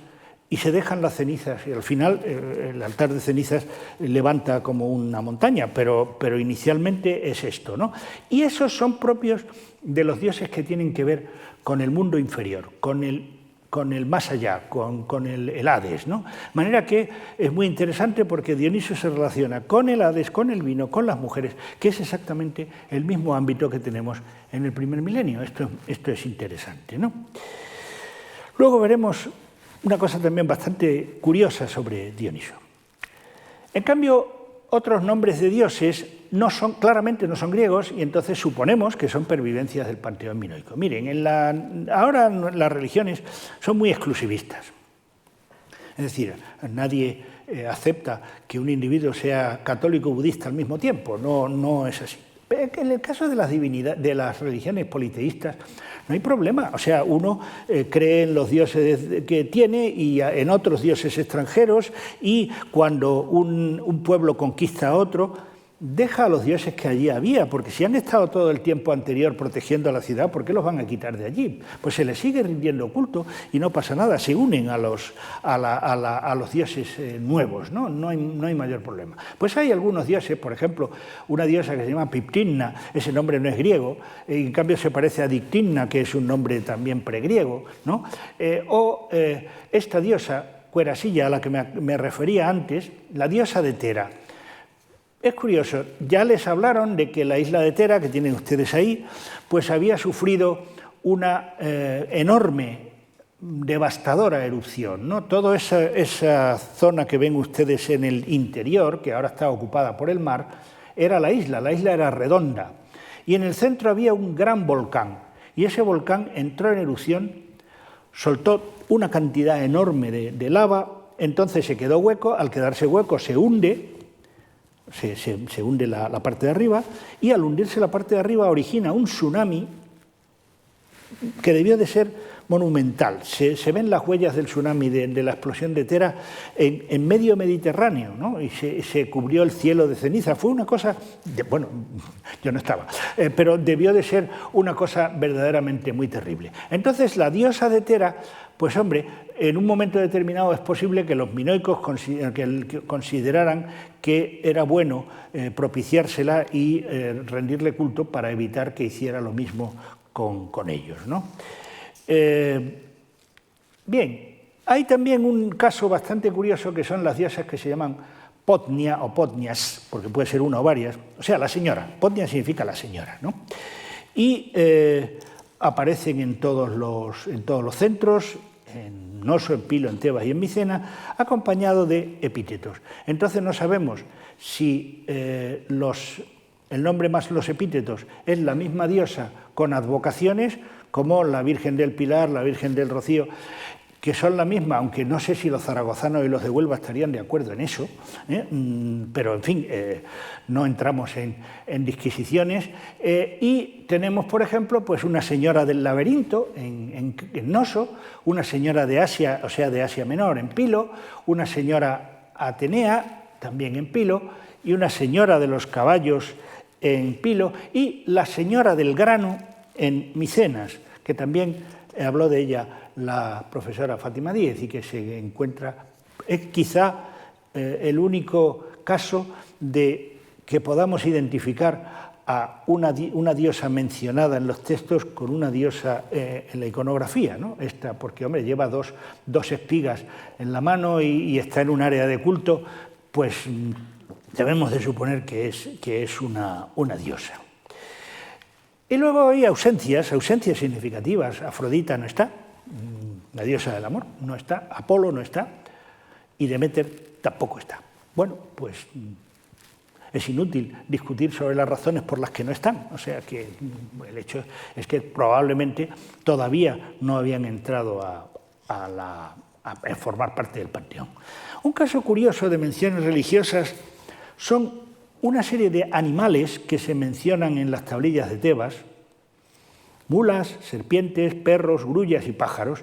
y se dejan las cenizas, y al final el altar de cenizas levanta como una montaña, pero inicialmente es esto, ¿no? Y esos son propios de los dioses que tienen que ver con el mundo inferior, con el más allá, con el Hades, ¿no? De manera que es muy interesante porque Dioniso se relaciona con el Hades, con el vino, con las mujeres, que es exactamente el mismo ámbito que tenemos en el primer milenio. Esto es interesante, ¿no? Luego veremos una cosa también bastante curiosa sobre Dioniso. En cambio, otros nombres de dioses claramente no son griegos y entonces suponemos que son pervivencias del panteón minoico. Miren, ahora las religiones son muy exclusivistas. Es decir, nadie acepta que un individuo sea católico o budista al mismo tiempo, no es así. En el caso de las religiones politeístas no hay problema, o sea, uno cree en los dioses que tiene y en otros dioses extranjeros, y cuando un pueblo conquista a otro, deja a los dioses que allí había, porque si han estado todo el tiempo anterior protegiendo a la ciudad, ¿por qué los van a quitar de allí? Pues se les sigue rindiendo culto y no pasa nada, se unen a los dioses nuevos, ¿no? No hay mayor problema. Pues hay algunos dioses, por ejemplo, una diosa que se llama Piptinna, ese nombre no es griego, en cambio se parece a Dictinna, que es un nombre también pregriego, ¿no? Esta diosa, Cuerasilla, a la que me refería antes, la diosa de Tera. es curioso, ya les hablaron de que la isla de Tera, que tienen ustedes ahí, pues había sufrido una enorme, devastadora erupción, ¿no? Toda esa zona que ven ustedes en el interior, que ahora está ocupada por el mar, era la isla era redonda, y en el centro había un gran volcán, y ese volcán entró en erupción, soltó una cantidad enorme de lava, entonces se quedó hueco, al quedarse hueco se hunde, se hunde la parte de arriba, y al hundirse la parte de arriba origina un tsunami que debió de ser monumental. Se ven las huellas del tsunami de la explosión de Tera en medio Mediterráneo, ¿no? Y se cubrió el cielo de ceniza. Fue una cosa, bueno, yo no estaba, pero debió de ser una cosa verdaderamente muy terrible. Entonces la diosa de Tera, pues hombre, en un momento determinado es posible que los minoicos consideraran que era bueno propiciársela y rendirle culto para evitar que hiciera lo mismo con ellos, ¿no? Bien, hay también un caso bastante curioso que son las diosas que se llaman Potnia o Potnias, porque puede ser una o varias, o sea, la señora. Potnia significa la señora, ¿no? Y aparecen en todos los centros, en Noso, en Pilo, en Tebas y en Micena, acompañado de epítetos. Entonces no sabemos si el nombre más los epítetos es la misma diosa con advocaciones, como la Virgen del Pilar, la Virgen del Rocío, que son la misma, aunque no sé si los zaragozanos y los de Huelva estarían de acuerdo en eso, pero en fin, no entramos en disquisiciones. Y tenemos, por ejemplo, pues una señora del laberinto en Noso, una señora de Asia, o sea, de Asia Menor en Pilo, una señora Atenea, también en Pilo, y una señora de los caballos en Pilo, y la señora del grano en Micenas, que también habló de ella la profesora Fátima Díez y que se encuentra, es quizá el único caso de que podamos identificar a una diosa mencionada en los textos con una diosa en la iconografía, ¿no? Esta, porque, hombre, lleva dos espigas en la mano y está en un área de culto, pues debemos de suponer que es una diosa. Y luego hay ausencias significativas. Afrodita no está, la diosa del amor no está, Apolo no está y Deméter tampoco está. Bueno, pues es inútil discutir sobre las razones por las que no están, o sea que el hecho es que probablemente todavía no habían entrado a formar parte del panteón. Un caso curioso de menciones religiosas son una serie de animales que se mencionan en las tablillas de Tebas, mulas, serpientes, perros, grullas y pájaros,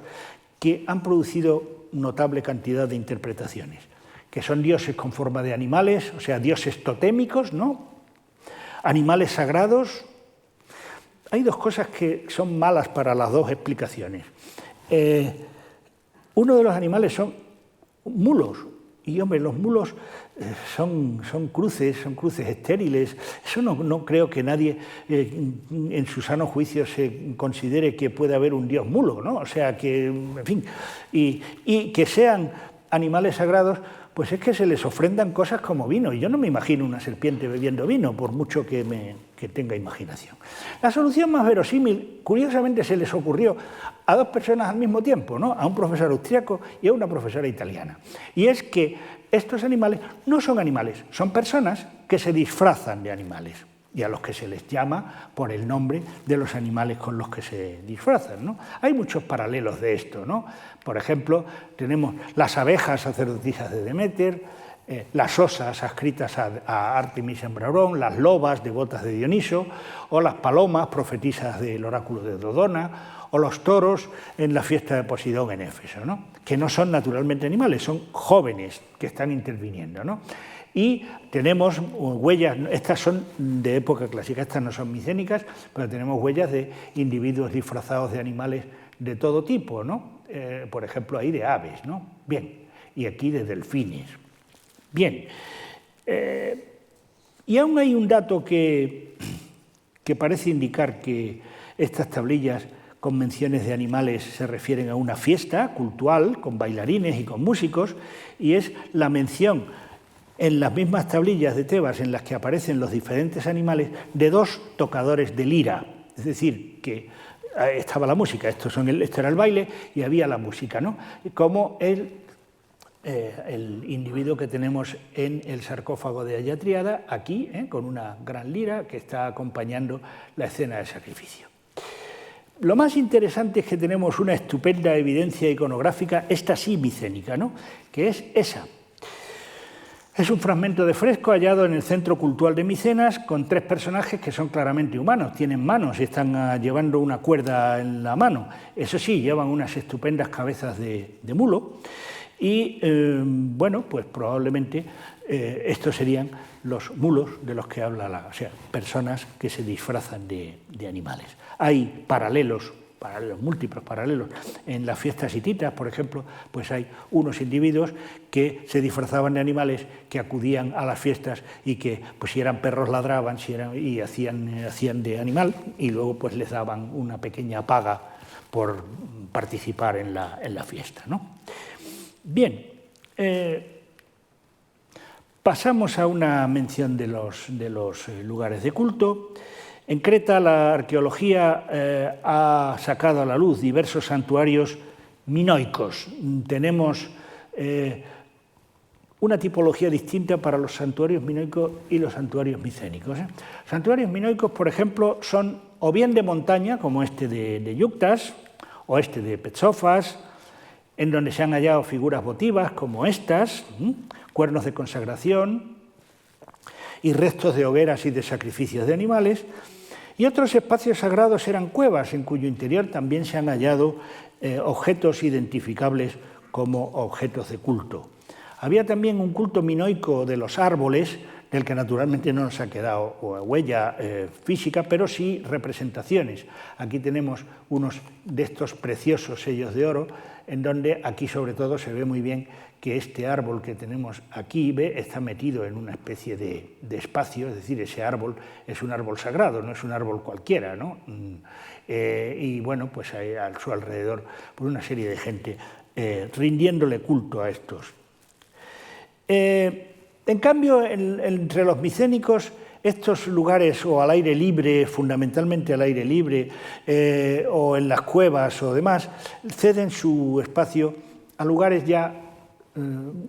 que han producido notable cantidad de interpretaciones, que son dioses con forma de animales, o sea, dioses totémicos, ¿no? Animales sagrados. Hay dos cosas que son malas para las dos explicaciones. Uno de los animales son mulos, y hombre, los mulos son cruces estériles. Eso no creo que nadie en su sano juicio se considere que puede haber un dios mulo, ¿no? O sea que, en fin, y que sean animales sagrados, pues es que se les ofrendan cosas como vino. Y yo no me imagino una serpiente bebiendo vino, por mucho que tenga imaginación. La solución más verosímil, curiosamente, se les ocurrió a dos personas al mismo tiempo, ¿no? A un profesor austriaco y a una profesora italiana. Y es que estos animales no son animales, son personas que se disfrazan de animales y a los que se les llama por el nombre de los animales con los que se disfrazan, ¿no? Hay muchos paralelos de esto, ¿no? Por ejemplo, tenemos las abejas sacerdotisas de Deméter, las osas adscritas a Artemis en Braurón, las lobas devotas de Dioniso, o las palomas profetisas del oráculo de Dodona, o los toros en la fiesta de Posidón en Éfeso, ¿no? Que no son naturalmente animales, son jóvenes que están interviniendo, ¿no? Y tenemos huellas, estas son de época clásica, estas no son micénicas, pero tenemos huellas de individuos disfrazados de animales de todo tipo, ¿no? Por ejemplo, ahí de aves, ¿no? Bien, y aquí de delfines. Bien, y aún hay un dato que parece indicar que estas tablillas con menciones de animales se refieren a una fiesta cultural con bailarines y con músicos, y es la mención en las mismas tablillas de Tebas en las que aparecen los diferentes animales, de 2 tocadores de lira. Es decir, que estaba la música, esto era el baile y había la música, ¿no? Como el individuo que tenemos en el sarcófago de Ayatriada, aquí, con una gran lira que está acompañando la escena de sacrificio. Lo más interesante es que tenemos una estupenda evidencia iconográfica, esta sí micénica, ¿no?, que es esa. Es un fragmento de fresco hallado en el centro cultural de Micenas con 3 personajes que son claramente humanos, tienen manos y están llevando una cuerda en la mano. Eso sí, llevan unas estupendas cabezas de mulo y, bueno, pues probablemente estos serían los mulos de los que habla o sea, personas que se disfrazan de animales. Hay paralelos, múltiples paralelos. En las fiestas hititas, por ejemplo, pues hay unos individuos que se disfrazaban de animales, que acudían a las fiestas y que, pues si eran perros ladraban, y hacían de animal, y luego pues les daban una pequeña paga por participar en la fiesta, ¿no? Bien, pasamos a una mención de los lugares de culto. En Creta la arqueología ha sacado a la luz diversos santuarios minoicos. Tenemos una tipología distinta para los santuarios minoicos y los santuarios micénicos. Santuarios minoicos, por ejemplo, son o bien de montaña, como este de Yuctas, o este de Petsofas, en donde se han hallado figuras votivas, como estas, cuernos de consagración y restos de hogueras y de sacrificios de animales, y otros espacios sagrados eran cuevas, en cuyo interior también se han hallado objetos identificables como objetos de culto. Había también un culto minoico de los árboles, del que naturalmente no nos ha quedado huella física, pero sí representaciones. Aquí tenemos unos de estos preciosos sellos de oro, en donde aquí sobre todo se ve muy bien que este árbol que tenemos aquí está metido en una especie de espacio, es decir, ese árbol es un árbol sagrado, no es un árbol cualquiera, ¿no? Y bueno, pues hay a su alrededor pues una serie de gente rindiéndole culto a estos. En cambio, entre los micénicos, estos lugares o al aire libre, fundamentalmente al aire libre, o en las cuevas o demás, ceden su espacio a lugares ya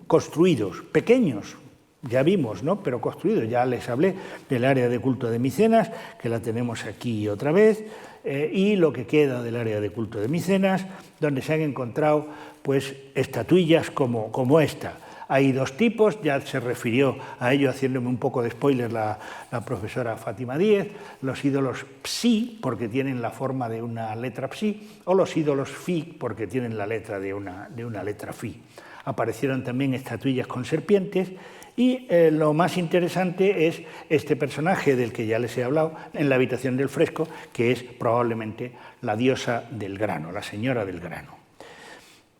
construidos, pequeños, ya vimos, ¿no?, pero construidos. Ya les hablé del área de culto de Micenas, que la tenemos aquí otra vez, y lo que queda del área de culto de Micenas, donde se han encontrado pues estatuillas como esta. Hay 2 tipos, ya se refirió a ello haciéndome un poco de spoiler la profesora Fátima Díez, los ídolos psi, porque tienen la forma de una letra psi, o los ídolos fi, porque tienen la letra de una letra fi. Aparecieron también estatuillas con serpientes y lo más interesante es este personaje del que ya les he hablado en la habitación del fresco, que es probablemente la diosa del grano, la señora del grano.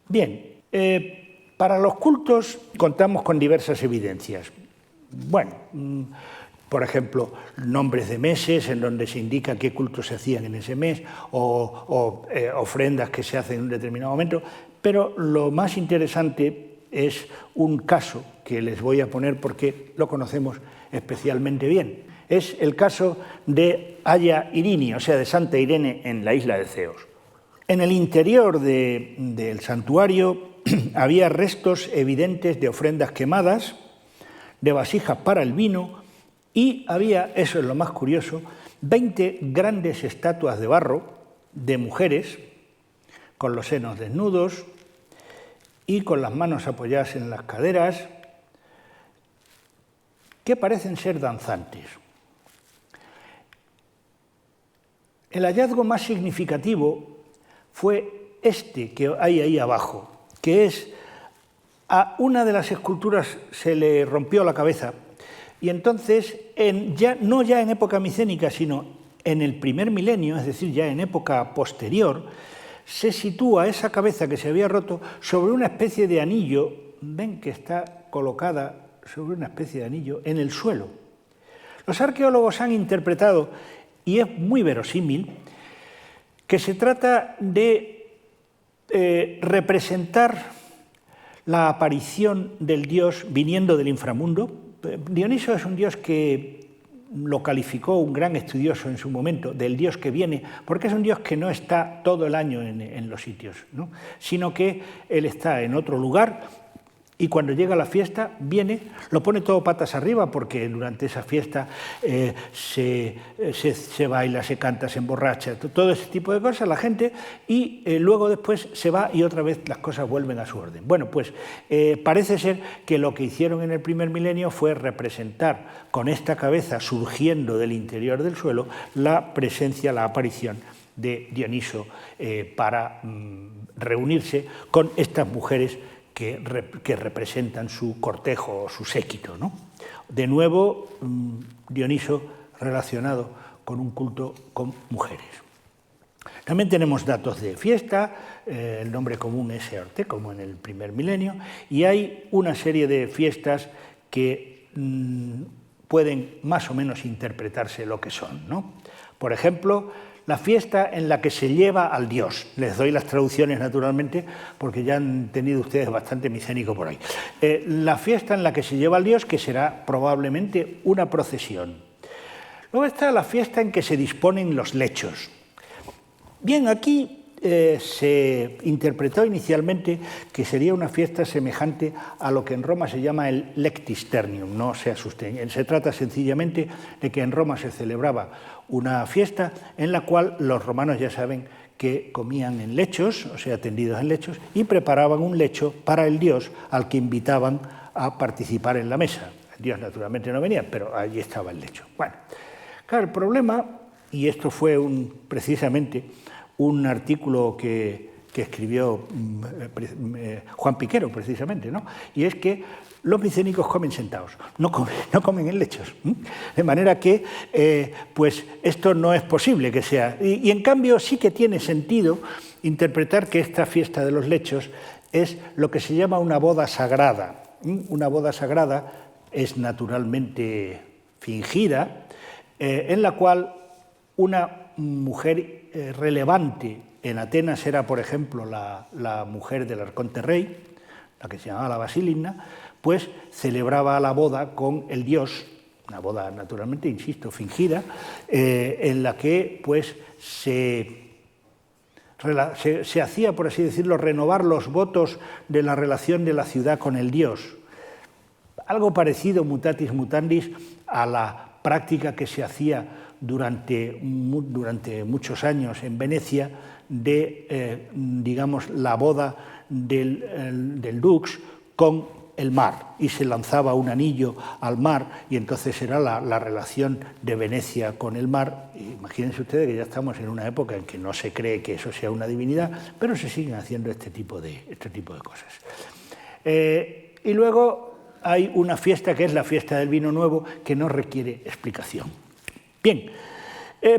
Bien, para los cultos contamos con diversas evidencias. Bueno, por ejemplo, nombres de meses en donde se indica qué cultos se hacían en ese mes o ofrendas que se hacen en un determinado momento, pero lo más interesante es un caso que les voy a poner porque lo conocemos especialmente bien. Es el caso de Aya Irini, o sea, de Santa Irene en la isla de Ceos. En el interior del santuario había restos evidentes de ofrendas quemadas, de vasijas para el vino y había, eso es lo más curioso, 20 grandes estatuas de barro de mujeres con los senos desnudos y con las manos apoyadas en las caderas, que parecen ser danzantes. El hallazgo más significativo fue este que hay ahí abajo, que es a una de las esculturas se le rompió la cabeza y entonces, no ya en época micénica, sino en el primer milenio, es decir, ya en época posterior, se sitúa esa cabeza que se había roto sobre una especie de anillo, ven que está colocada sobre una especie de anillo en el suelo. Los arqueólogos han interpretado, y es muy verosímil, que se trata de representar la aparición del dios viniendo del inframundo. Dioniso es un dios que lo calificó un gran estudioso en su momento, del dios que viene, porque es un dios que no está todo el año en los sitios, ¿no? Sino que él está en otro lugar. Y cuando llega la fiesta, viene, lo pone todo patas arriba, porque durante esa fiesta se baila, se canta, se emborracha, todo ese tipo de cosas, la gente, y luego después se va y otra vez las cosas vuelven a su orden. Bueno, pues parece ser que lo que hicieron en el primer milenio fue representar con esta cabeza surgiendo del interior del suelo la presencia, la aparición de Dioniso para reunirse con estas mujeres que representan su cortejo o su séquito, ¿no? De nuevo, Dioniso relacionado con un culto con mujeres. También tenemos datos de fiesta, el nombre común es Eorte, como en el primer milenio, y hay una serie de fiestas que pueden más o menos interpretarse lo que son, ¿no? Por ejemplo, la fiesta en la que se lleva al dios. Les doy las traducciones, naturalmente, porque ya han tenido ustedes bastante micénico por ahí. La fiesta en la que se lleva al dios, que será probablemente una procesión. Luego está la fiesta en que se disponen los lechos. Bien, aquí se interpretó inicialmente que sería una fiesta semejante a lo que en Roma se llama el Lectis Ternium. No se asusten, se trata sencillamente de que en Roma se celebraba una fiesta en la cual los romanos, ya saben, que comían en lechos, o sea, tendidos en lechos, y preparaban un lecho para el dios al que invitaban a participar en la mesa. El dios naturalmente no venía, pero allí estaba el lecho. Bueno, claro, el problema, y esto fue precisamente un artículo que escribió Juan Piquero, precisamente, ¿no? Y es que los micénicos comen sentados, no comen en lechos. De manera que, pues, esto no es posible que sea. Y en cambio sí que tiene sentido interpretar que esta fiesta de los lechos es lo que se llama una boda sagrada. Una boda sagrada es naturalmente fingida, en la cual una mujer relevante en Atenas era, por ejemplo, la mujer del arconte rey, la que se llamaba la Basilina, pues celebraba la boda con el dios, una boda naturalmente, insisto, fingida, en la que pues se hacía, por así decirlo, renovar los votos de la relación de la ciudad con el dios. Algo parecido, mutatis mutandis, a la práctica que se hacía durante muchos años en Venecia de, digamos, la boda del dux con el mar, y se lanzaba un anillo al mar, y entonces era la relación de Venecia con el mar. Imagínense ustedes que ya estamos en una época en que no se cree que eso sea una divinidad, pero se siguen haciendo este tipo de cosas. Y luego hay una fiesta que es la fiesta del vino nuevo, que no requiere explicación. Bien,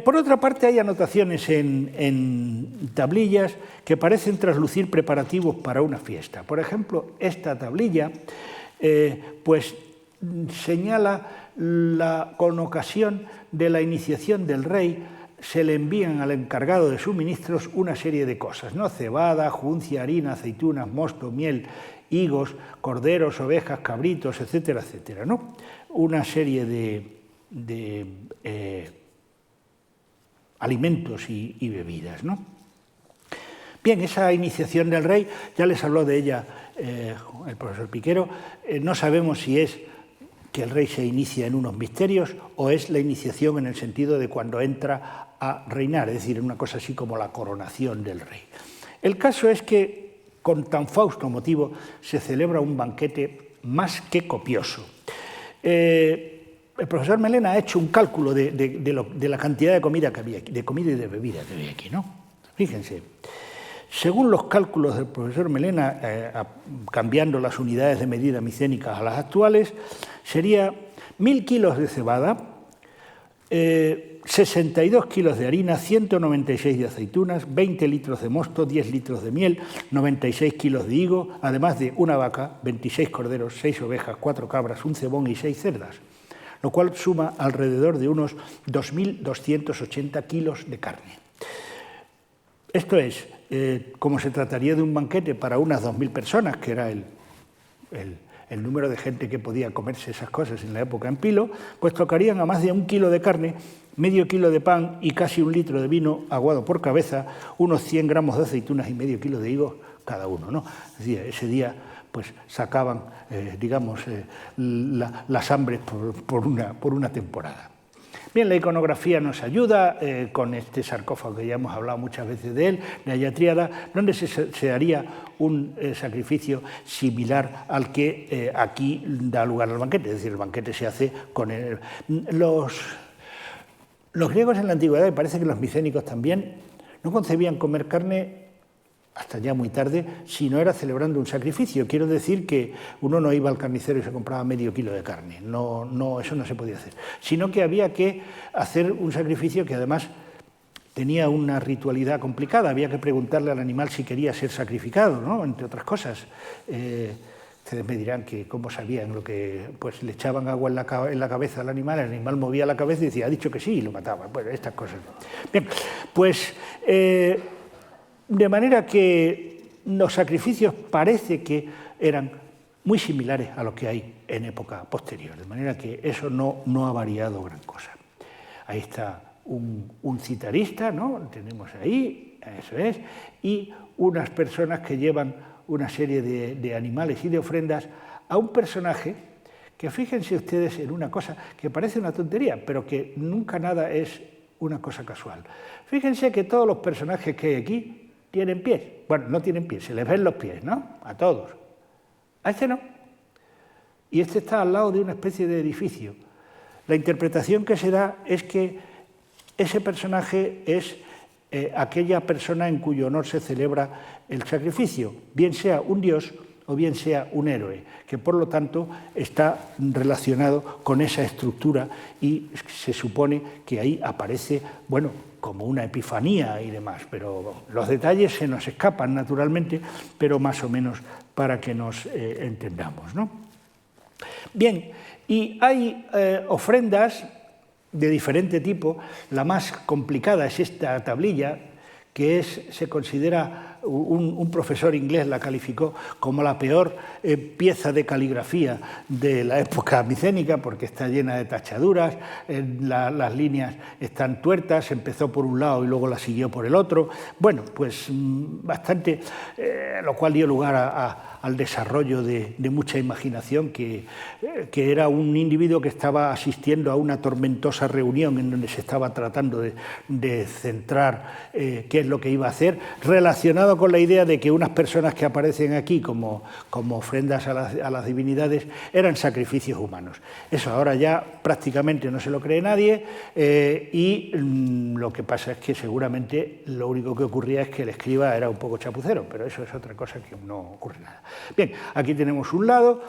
por otra parte hay anotaciones en tablillas que parecen traslucir preparativos para una fiesta. Por ejemplo, esta tablilla pues señala con ocasión de la iniciación del rey, se le envían al encargado de suministros una serie de cosas, ¿no? Cebada, juncia, harina, aceitunas, mosto, miel, higos, corderos, ovejas, cabritos, etcétera, etcétera, ¿no? Una serie de alimentos y bebidas, ¿no? Bien, esa iniciación del rey, ya les habló de ella el profesor Piquero, no sabemos si es que el rey se inicia en unos misterios o es la iniciación en el sentido de cuando entra a reinar, es decir, una cosa así como la coronación del rey. El caso es que con tan fausto motivo se celebra un banquete más que copioso. El profesor Melena ha hecho un cálculo de la cantidad de comida que había aquí, de comida y de bebida que había aquí, ¿no? Fíjense, según los cálculos del profesor Melena, cambiando las unidades de medida micénicas a las actuales, sería 1000 kilos de cebada, 62 kilos de harina, 196 de aceitunas, 20 litros de mosto, 10 litros de miel, 96 kilos de higo, además de una vaca, 26 corderos, 6 ovejas, 4 cabras, un cebón y 6 cerdas, lo cual suma alrededor de unos 2.280 kilos de carne. Esto es, como se trataría de un banquete para unas 2.000 personas, que era el el número de gente que podía comerse esas cosas en la época en Pilo, pues tocarían a más de 1 kilo de carne, medio kilo de pan y casi 1 litro de vino aguado por cabeza, unos 100 gramos de aceitunas y medio kilo de higos cada uno, ¿no? Es decir, ese día pues sacaban, digamos, las hambres por una temporada. Bien, la iconografía nos ayuda con este sarcófago que ya hemos hablado muchas veces de él, de Ayatriada, donde se haría un sacrificio similar al que aquí da lugar al banquete, es decir, el banquete se hace con el... Los griegos en la antigüedad, y parece que los micénicos también, no concebían comer carne hasta ya muy tarde, si no era celebrando un sacrificio. Quiero decir que uno no iba al carnicero y se compraba medio kilo de carne, no, eso no se podía hacer, sino que había que hacer un sacrificio que además tenía una ritualidad complicada, había que preguntarle al animal si quería ser sacrificado, ¿no? Entre otras cosas. Ustedes me dirán que cómo sabían lo que... Pues le echaban agua en la cabeza al animal, el animal movía la cabeza y decía, ha dicho que sí, y lo mataban. Bueno, estas cosas. Bien, pues... de manera que los sacrificios parece que eran muy similares a los que hay en época posterior, de manera que eso no ha variado gran cosa. Ahí está un citarista, ¿no? Tenemos ahí, eso es, y unas personas que llevan una serie de animales y de ofrendas a un personaje que, fíjense ustedes en una cosa que parece una tontería, pero que nunca nada es una cosa casual. Fíjense que todos los personajes que hay aquí tienen pies. Bueno, no tienen pies, se les ven los pies, ¿no? A todos. A este no. Y este está al lado de una especie de edificio. La interpretación que se da es que ese personaje es aquella persona en cuyo honor se celebra el sacrificio, bien sea un dios o bien sea un héroe, que por lo tanto está relacionado con esa estructura y se supone que ahí aparece, bueno, como una epifanía y demás, pero los detalles se nos escapan naturalmente, pero más o menos para que nos entendamos, ¿no? Bien, y hay ofrendas de diferente tipo. La más complicada es esta tablilla, que se considera, un profesor inglés la calificó como la peor pieza de caligrafía de la época micénica, porque está llena de tachaduras, las líneas están tuertas, empezó por un lado y luego la siguió por el otro. Bueno, pues bastante, lo cual dio lugar al desarrollo de mucha imaginación, que era un individuo que estaba asistiendo a una tormentosa reunión en donde se estaba tratando de centrar qué es lo que iba a hacer, relacionado con la idea de que unas personas que aparecen aquí como ofrendas a las divinidades eran sacrificios humanos. Eso ahora ya prácticamente no se lo cree nadie, y lo que pasa es que seguramente lo único que ocurría es que el escriba era un poco chapucero, pero eso es otra cosa que no ocurre nada. Bien, aquí tenemos un lado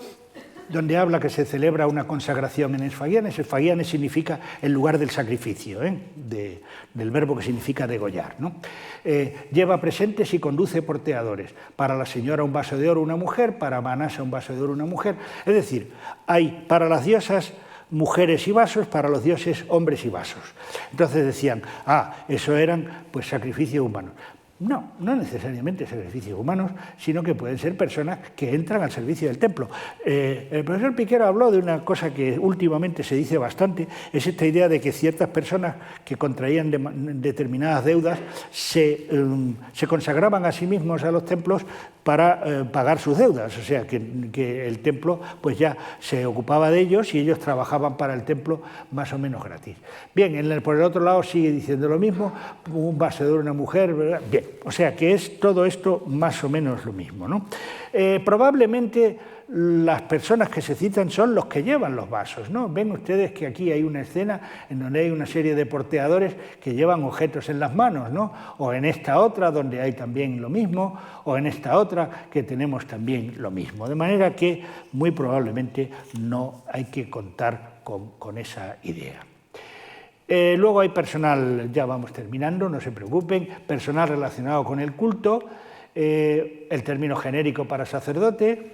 donde habla que se celebra una consagración en esfagianes. Esfagianes significa el lugar del sacrificio, del verbo que significa degollar, ¿no? Lleva presentes y conduce porteadores. Para la señora un vaso de oro una mujer, para Manasa un vaso de oro una mujer. Es decir, hay para las diosas mujeres y vasos, para los dioses hombres y vasos. Entonces decían, eso eran pues sacrificios humanos. No necesariamente sacrificios humanos, sino que pueden ser personas que entran al servicio del templo. El profesor Piquero habló de una cosa que últimamente se dice bastante, es esta idea de que ciertas personas que contraían determinadas deudas se consagraban a sí mismos a los templos para pagar sus deudas, o sea, que el templo pues ya se ocupaba de ellos y ellos trabajaban para el templo más o menos gratis. Bien, por el otro lado sigue diciendo lo mismo, un vaso de oro una mujer, ¿verdad? Bien, o sea que es todo esto más o menos lo mismo, ¿no? Probablemente las personas que se citan son los que llevan los vasos, ¿no? Ven ustedes que aquí hay una escena en donde hay una serie de porteadores que llevan objetos en las manos, ¿no? O en esta otra donde hay también lo mismo, o en esta otra que tenemos también lo mismo. De manera que muy probablemente no hay que contar con esa idea. Luego hay personal, ya vamos terminando, no se preocupen, personal relacionado con el culto, el término genérico para sacerdote,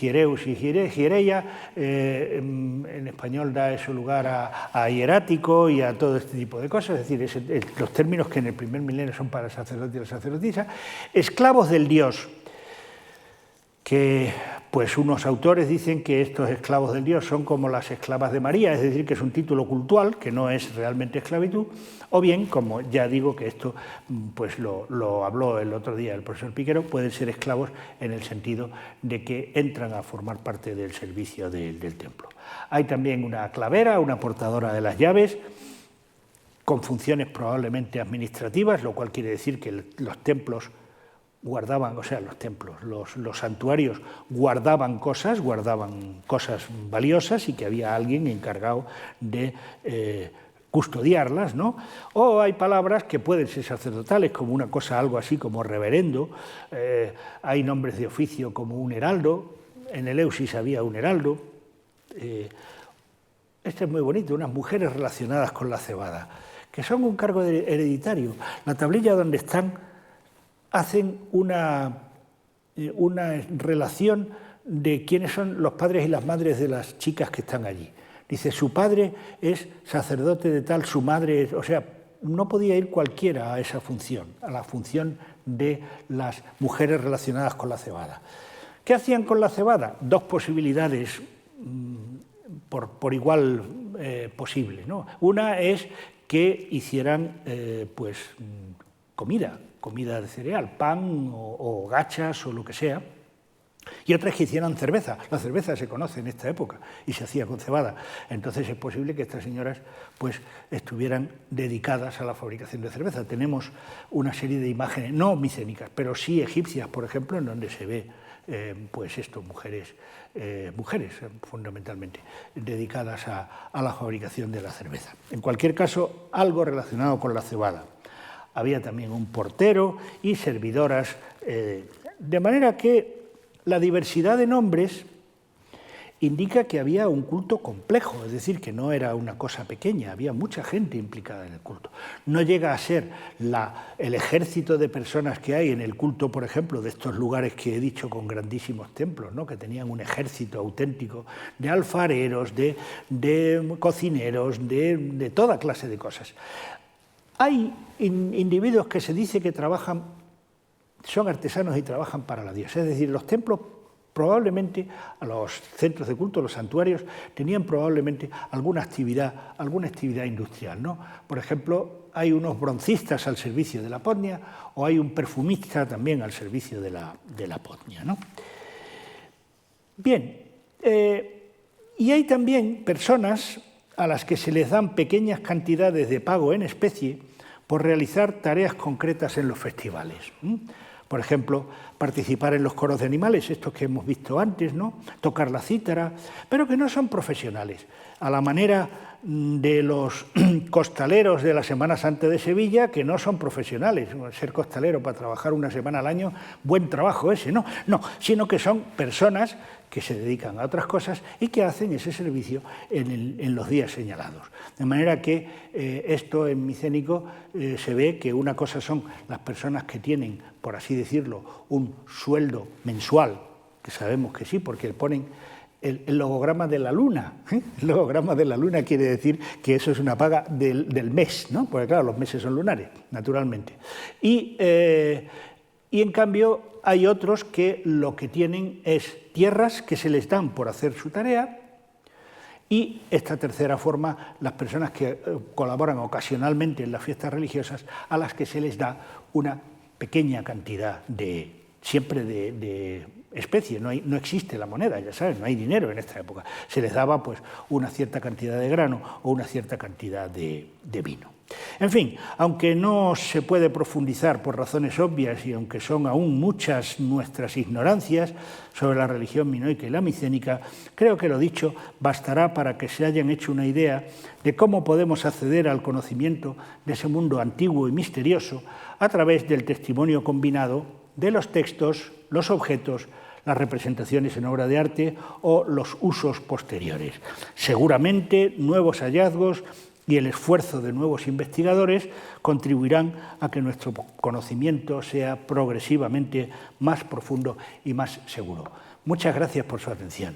hiereus y hiereia, en español da eso lugar a hierático y a todo este tipo de cosas, es decir, los términos que en el primer milenio son para el sacerdote y la sacerdotisa. Esclavos del dios, que Pues unos autores dicen que estos esclavos del dios son como las esclavas de María, es decir, que es un título cultual, que no es realmente esclavitud, o bien, como ya digo que esto pues lo habló el otro día el profesor Piquero, pueden ser esclavos en el sentido de que entran a formar parte del servicio del templo. Hay también una clavera, una portadora de las llaves, con funciones probablemente administrativas, lo cual quiere decir que los templos guardaban, o sea, los templos, los santuarios guardaban cosas valiosas y que había alguien encargado de custodiarlas, ¿no? O hay palabras que pueden ser sacerdotales, como una cosa algo así como reverendo, hay nombres de oficio como un heraldo, en Eleusis había un heraldo, este es muy bonito, unas mujeres relacionadas con la cebada, que son un cargo hereditario. La tablilla donde están hacen una relación de quiénes son los padres y las madres de las chicas que están allí. Dice, su padre es sacerdote de tal, su madre es... O sea, no podía ir cualquiera a esa función, a la función de las mujeres relacionadas con la cebada. ¿Qué hacían con la cebada? Dos posibilidades por igual posibles, ¿no? Una es que hicieran pues comida de cereal, pan o gachas o lo que sea, y otra es que hicieran cerveza. La cerveza se conoce en esta época y se hacía con cebada. Entonces es posible que estas señoras pues estuvieran dedicadas a la fabricación de cerveza. Tenemos una serie de imágenes, no micénicas, pero sí egipcias, por ejemplo, en donde se ve pues esto, mujeres fundamentalmente, dedicadas a la fabricación de la cerveza. En cualquier caso, algo relacionado con la cebada. Había también un portero y servidoras, de manera que la diversidad de nombres indica que había un culto complejo, es decir, que no era una cosa pequeña, había mucha gente implicada en el culto. No llega a ser el ejército de personas que hay en el culto, por ejemplo, de estos lugares que he dicho con grandísimos templos, ¿no? Que tenían un ejército auténtico de alfareros, de cocineros, de toda clase de cosas. Hay individuos que se dice que son artesanos y trabajan para la diosa, es decir, los templos probablemente, a los centros de culto, los santuarios, tenían probablemente alguna actividad industrial, ¿no? Por ejemplo, hay unos broncistas al servicio de la potnia o hay un perfumista también al servicio de la potnia, ¿no? Bien, y hay también personas a las que se les dan pequeñas cantidades de pago en especie por realizar tareas concretas en los festivales. Por ejemplo, participar en los coros de animales, estos que hemos visto antes, ¿no? Tocar la cítara, pero que no son profesionales, a la manera de los costaleros de la Semana Santa de Sevilla, que no son profesionales. Ser costalero para trabajar una semana al año, buen trabajo ese, no, sino que son personas que se dedican a otras cosas y que hacen ese servicio en los días señalados. De manera que esto en Micénico se ve que una cosa son las personas que tienen, por así decirlo, un sueldo mensual, que sabemos que sí, porque ponen el logograma de la luna. El logograma de la luna quiere decir que eso es una paga del mes, ¿no? Porque claro, los meses son lunares, naturalmente. Y en cambio hay otros que lo que tienen es tierras que se les dan por hacer su tarea, y esta tercera forma, las personas que colaboran ocasionalmente en las fiestas religiosas, a las que se les da una pequeña cantidad siempre de especie, no existe la moneda, ya sabes, no hay dinero en esta época. Se les daba pues una cierta cantidad de grano o una cierta cantidad de vino. En fin, aunque no se puede profundizar por razones obvias y aunque son aún muchas nuestras ignorancias sobre la religión minoica y la micénica, creo que lo dicho bastará para que se hayan hecho una idea de cómo podemos acceder al conocimiento de ese mundo antiguo y misterioso a través del testimonio combinado de los textos, los objetos, las representaciones en obra de arte o los usos posteriores. Seguramente nuevos hallazgos y el esfuerzo de nuevos investigadores contribuirán a que nuestro conocimiento sea progresivamente más profundo y más seguro. Muchas gracias por su atención.